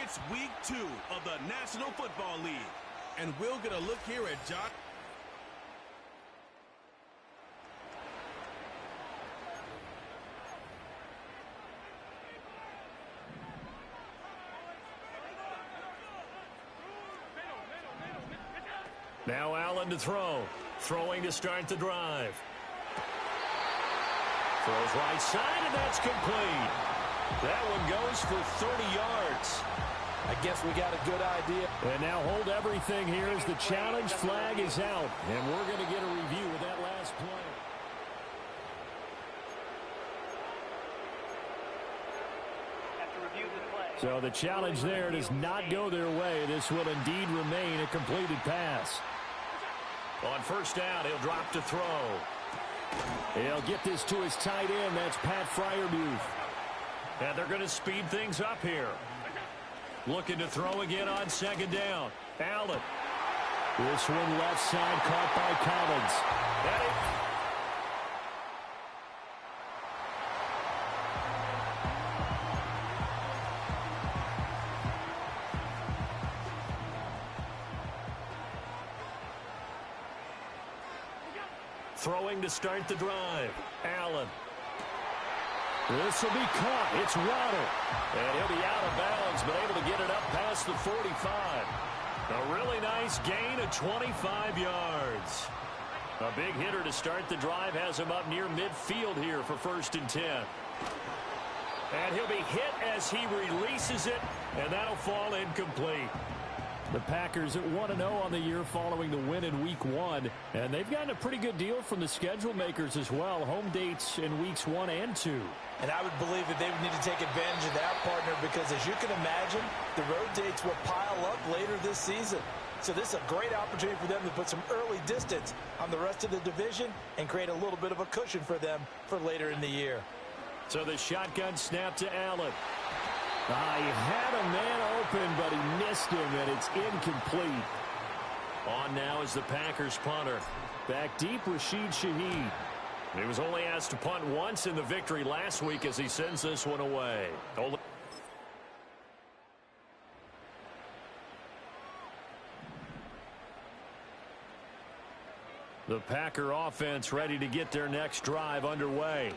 It's week 2 of the National Football League. And we'll get a look here at John. Now Allen to throw. Throwing to start the drive. Throws right side, and that's complete. That one goes for 30 yards. I guess we got a good idea. And now hold everything here as the challenge flag is out. And we're going to get a review of that last play. So the challenge there does not go their way. This will indeed remain a completed pass. On first down, he'll drop to throw. He'll get this to his tight end. That's Pat Freiermuth. And they're going to speed things up here. Looking to throw again on second down. Allen. This one left side caught by Collins. Throwing to start the drive. Allen. This will be caught. It's Waddle. And he'll be out of bounds, but able to get it up past the 45. A really nice gain of 25 yards. A big hitter to start the drive has him up near midfield here for 1st and 10. And he'll be hit as he releases it, and that'll fall incomplete. The Packers at 1-0 on the year following the win in Week 1. And they've gotten a pretty good deal from the schedule makers as well. Home dates in Weeks 1 and 2. And I would believe that they would need to take advantage of that, partner, because as you can imagine, the road dates will pile up later this season. So this is a great opportunity for them to put some early distance on the rest of the division and create a little bit of a cushion for them for later in the year. So the shotgun snap to Allen. He had a man open, but he missed him, and it's incomplete. On now is the Packers punter. Back deep, Rashid Shaheed. He was only asked to punt once in the victory last week as he sends this one away. The Packer offense ready to get their next drive underway.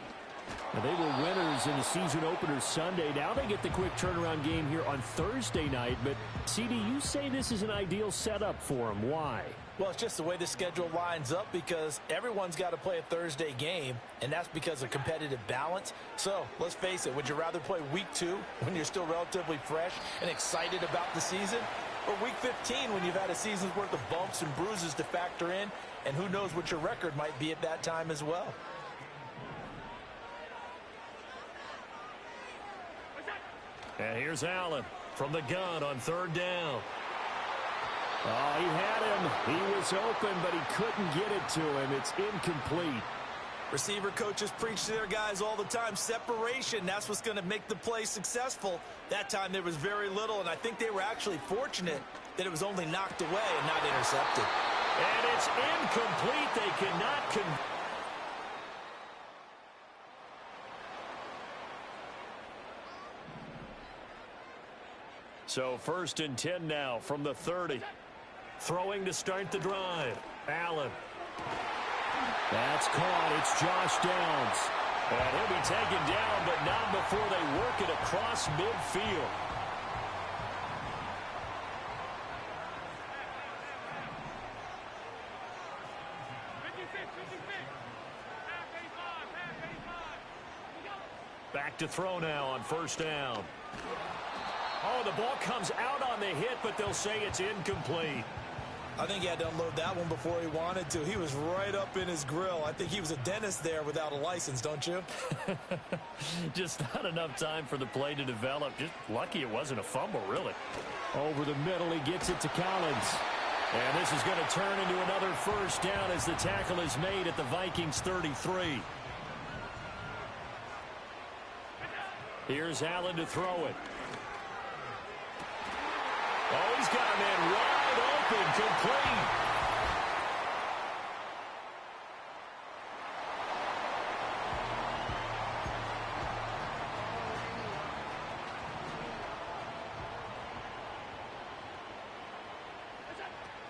Now, they were winners in the season opener Sunday. Now they get the quick turnaround game here on Thursday night. But, CD, you say this is an ideal setup for them. Why? Well, it's just the way the schedule lines up because everyone's got to play a Thursday game, and that's because of competitive balance. So, let's face it, would you rather play Week 2 when you're still relatively fresh and excited about the season? Or Week 15 when you've had a season's worth of bumps and bruises to factor in, and who knows what your record might be at that time as well? And here's Allen from the gun on 3rd down. Oh, he had him. He was open, but he couldn't get it to him. It's incomplete. Receiver coaches preach to their guys all the time. Separation, that's what's going to make the play successful. That time there was very little, and I think they were actually fortunate that it was only knocked away and not intercepted. And it's incomplete. They cannot So 1st and 10 now from the 30. Throwing to start the drive. Allen. That's caught. It's Josh Downs. And he'll be taken down, but not before they work it across midfield. Back to throw now on 1st down. Oh, the ball comes out on the hit, but they'll say it's incomplete. I think he had to unload that one before he wanted to. He was right up in his grill. I think he was a dentist there without a license, don't you? Just not enough time for the play to develop. Just lucky it wasn't a fumble, really. Over the middle, he gets it to Collins. And this is going to turn into another 1st down as the tackle is made at the Vikings 33. Here's Allen to throw it. Oh, he's got a man wide open, complete.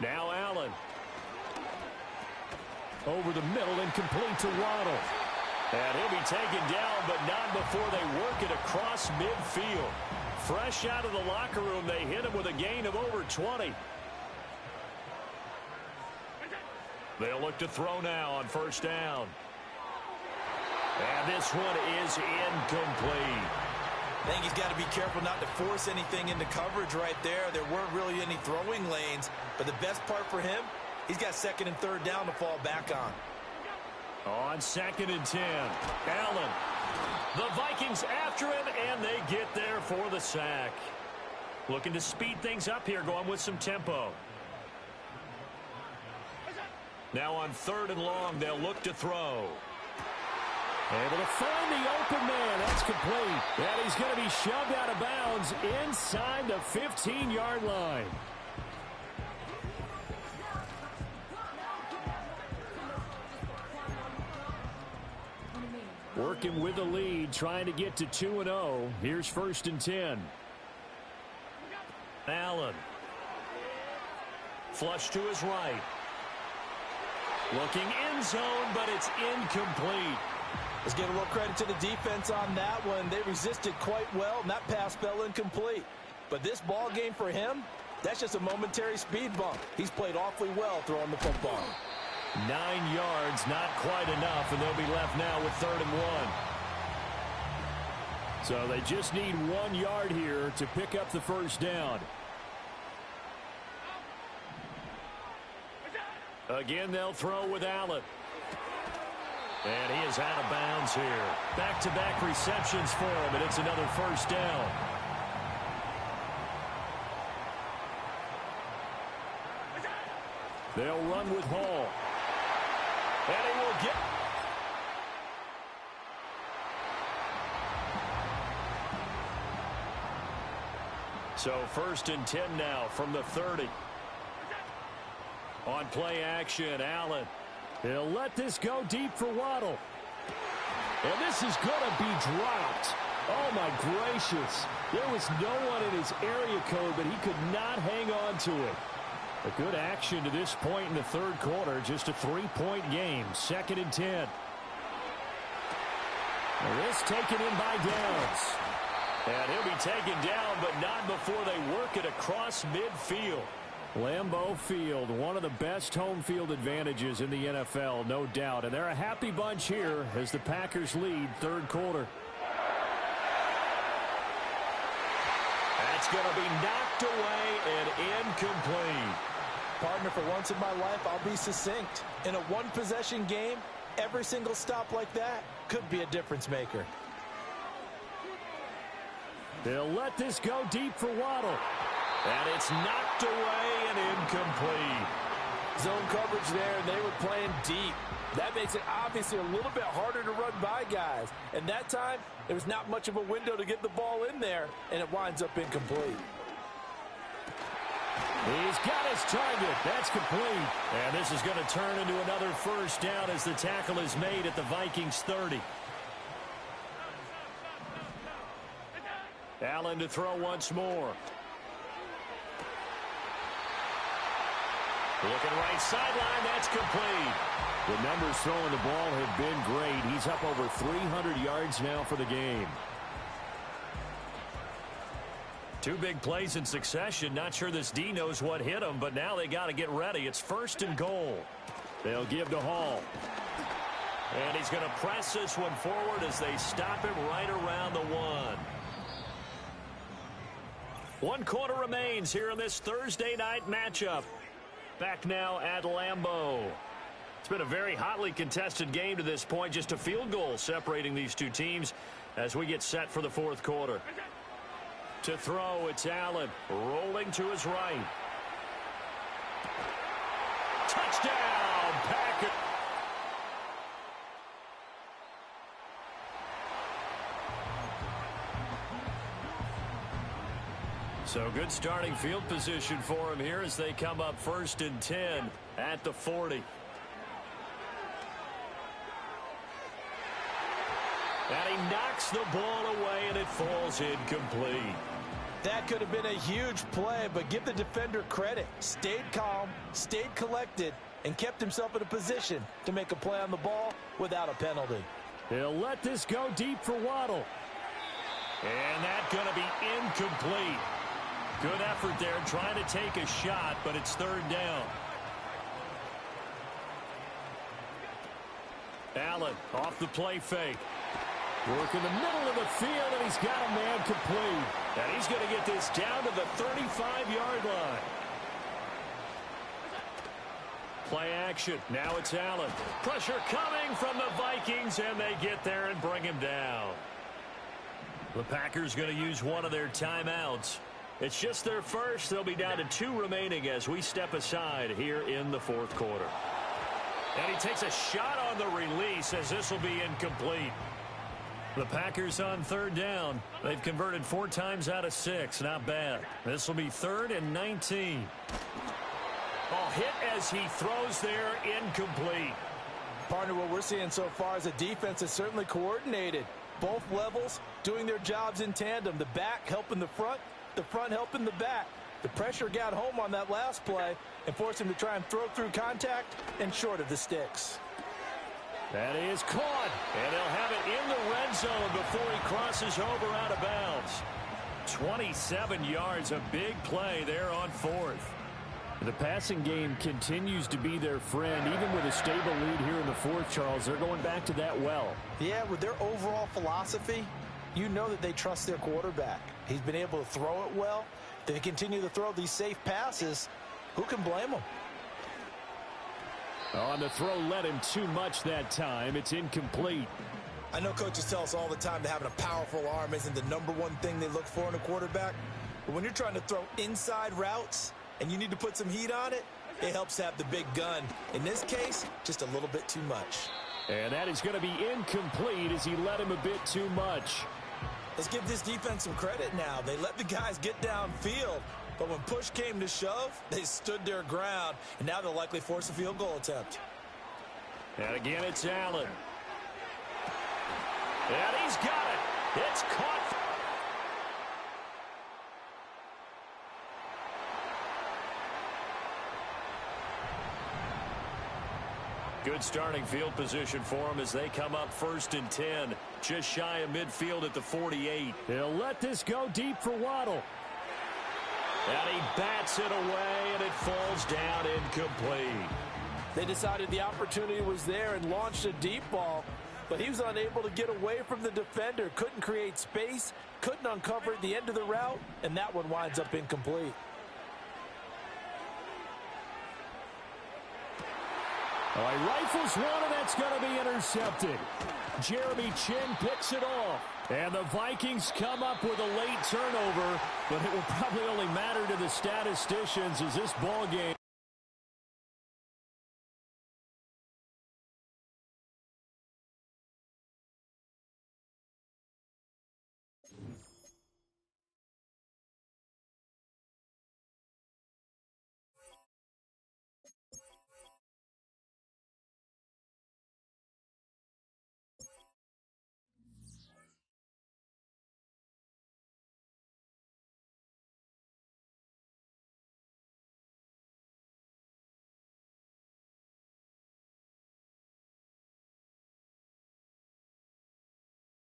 Now Allen. Over the middle and complete to Waddle. And he'll be taken down, but not before they work it across midfield. Fresh out of the locker room, they hit him with a gain of over 20. They'll look to throw now on first down. And this one is incomplete. I think he's got to be careful not to force anything into coverage right there. There weren't really any throwing lanes, but the best part for him, he's got second and third down to fall back on. On 2nd and 10, Allen. The Vikings after him, and they get there for the sack. Looking to speed things up here, going with some tempo. Now on 3rd and long, they'll look to throw. Able to find the open man. That's complete. And he's going to be shoved out of bounds inside the 15-yard line. Working with the lead, trying to get to 2-0. Here's 1st and 10. Allen. Flush to his right. Looking end zone, but it's incomplete. Let's give a little credit to the defense on that one. They resisted quite well, and that pass fell incomplete. But this ball game for him, that's just a momentary speed bump. He's played awfully well throwing the football. 9 yards, not quite enough, and they'll be left now with 3rd and 1. So they just need 1 yard here to pick up the first down. Again, they'll throw with Allen. And he is out of bounds here. Back-to-back receptions for him, and it's another first down. They'll run with Hall. And he will get... So 1st and 10 now from the 30. On play action, Allen. He'll let this go deep for Waddle. And this is going to be dropped. Oh, my gracious. There was no one in his area code, but he could not hang on to it. A good action to this point in the 3rd quarter. Just a 3-point game. 2nd and 10. This taken in by Downs. And he'll be taken down, but not before they work it across midfield. Lambeau Field, one of the best home field advantages in the NFL, no doubt. And they're a happy bunch here as the Packers lead 3rd quarter. That's going to be knocked away and incomplete. Partner, for once in my life, I'll be succinct. In a one-possession game, every single stop like that could be a difference maker. They'll let this go deep for Waddle. And it's knocked away and incomplete. Zone coverage there, and they were playing deep. That makes it obviously a little bit harder to run by guys. And that time, there was not much of a window to get the ball in there, and it winds up incomplete. He's got his target. That's complete. And this is going to turn into another first down as the tackle is made at the Vikings 30. Allen to throw once more. Looking right sideline, that's complete. The numbers throwing the ball have been great. He's up over 300 yards now for the game. 2 big plays in succession. Not sure this D knows what hit him, but now they got to get ready. It's 1st and goal. They'll give to Hall. And he's going to press this one forward as they stop him right around the 1. 1 quarter remains here in this Thursday night matchup. Back now at Lambeau. It's been a very hotly contested game to this point. Just a field goal separating these two teams as we get set for the 4th quarter. To throw, it's Allen rolling to his right. Touchdown, Packers. So good starting field position for him here as they come up 1st and 10 at the 40. And he knocks the ball away, and it falls incomplete. That could have been a huge play, but give the defender credit. Stayed calm, stayed collected, and kept himself in a position to make a play on the ball without a penalty. He'll let this go deep for Waddle. And that's going to be incomplete. Good effort there trying to take a shot, but it's third down. Allen off the play fake. Work in the middle of the field, and he's got a man complete. And he's going to get this down to the 35-yard line. Play action. Now it's Allen. Pressure coming from the Vikings, and they get there and bring him down. The Packers going to use one of their timeouts. It's just their first. They'll be down to 2 remaining as we step aside here in the fourth quarter. And he takes a shot on the release as this will be incomplete. The Packers on third down. They've converted 4 times out of 6. Not bad. This will be 3rd and 19. Oh, hit as he throws there, incomplete. Partner, what we're seeing so far is the defense is certainly coordinated. Both levels doing their jobs in tandem. The back helping the front helping the back. The pressure got home on that last play and forced him to try and throw through contact and short of the sticks. That is caught. And they'll have it in the red zone before he crosses over out of bounds. 27 yards, a big play there on 4th. The passing game continues to be their friend. Even with a stable lead here in the 4th, Charles, they're going back to that well. Yeah, with their overall philosophy, you know that they trust their quarterback. He's been able to throw it well. They continue to throw these safe passes. Who can blame them? On the throw, led him too much that time. It's incomplete. I know coaches tell us all the time that having a powerful arm isn't the #1 thing they look for in a quarterback. But when you're trying to throw inside routes and you need to put some heat on it, it helps to have the big gun. In this case, just a little bit too much. And that is going to be incomplete as he led him a bit too much. Let's give this defense some credit now. They let the guys get downfield, but when push came to shove, they stood their ground, and now they'll likely force a field goal attempt. And again, it's Allen. And he's got it. It's caught. Good starting field position for them as they come up 1st and 10. Just shy of midfield at the 48. They'll let this go deep for Waddle. And he bats it away, and it falls down incomplete. They decided the opportunity was there and launched a deep ball, but he was unable to get away from the defender. Couldn't create space, couldn't uncover the end of the route, and that one winds up incomplete. All right, rifles one, and that's going to be intercepted. Jeremy Chin picks it off. And the Vikings come up with a late turnover, but it will probably only matter to the statisticians as this ball game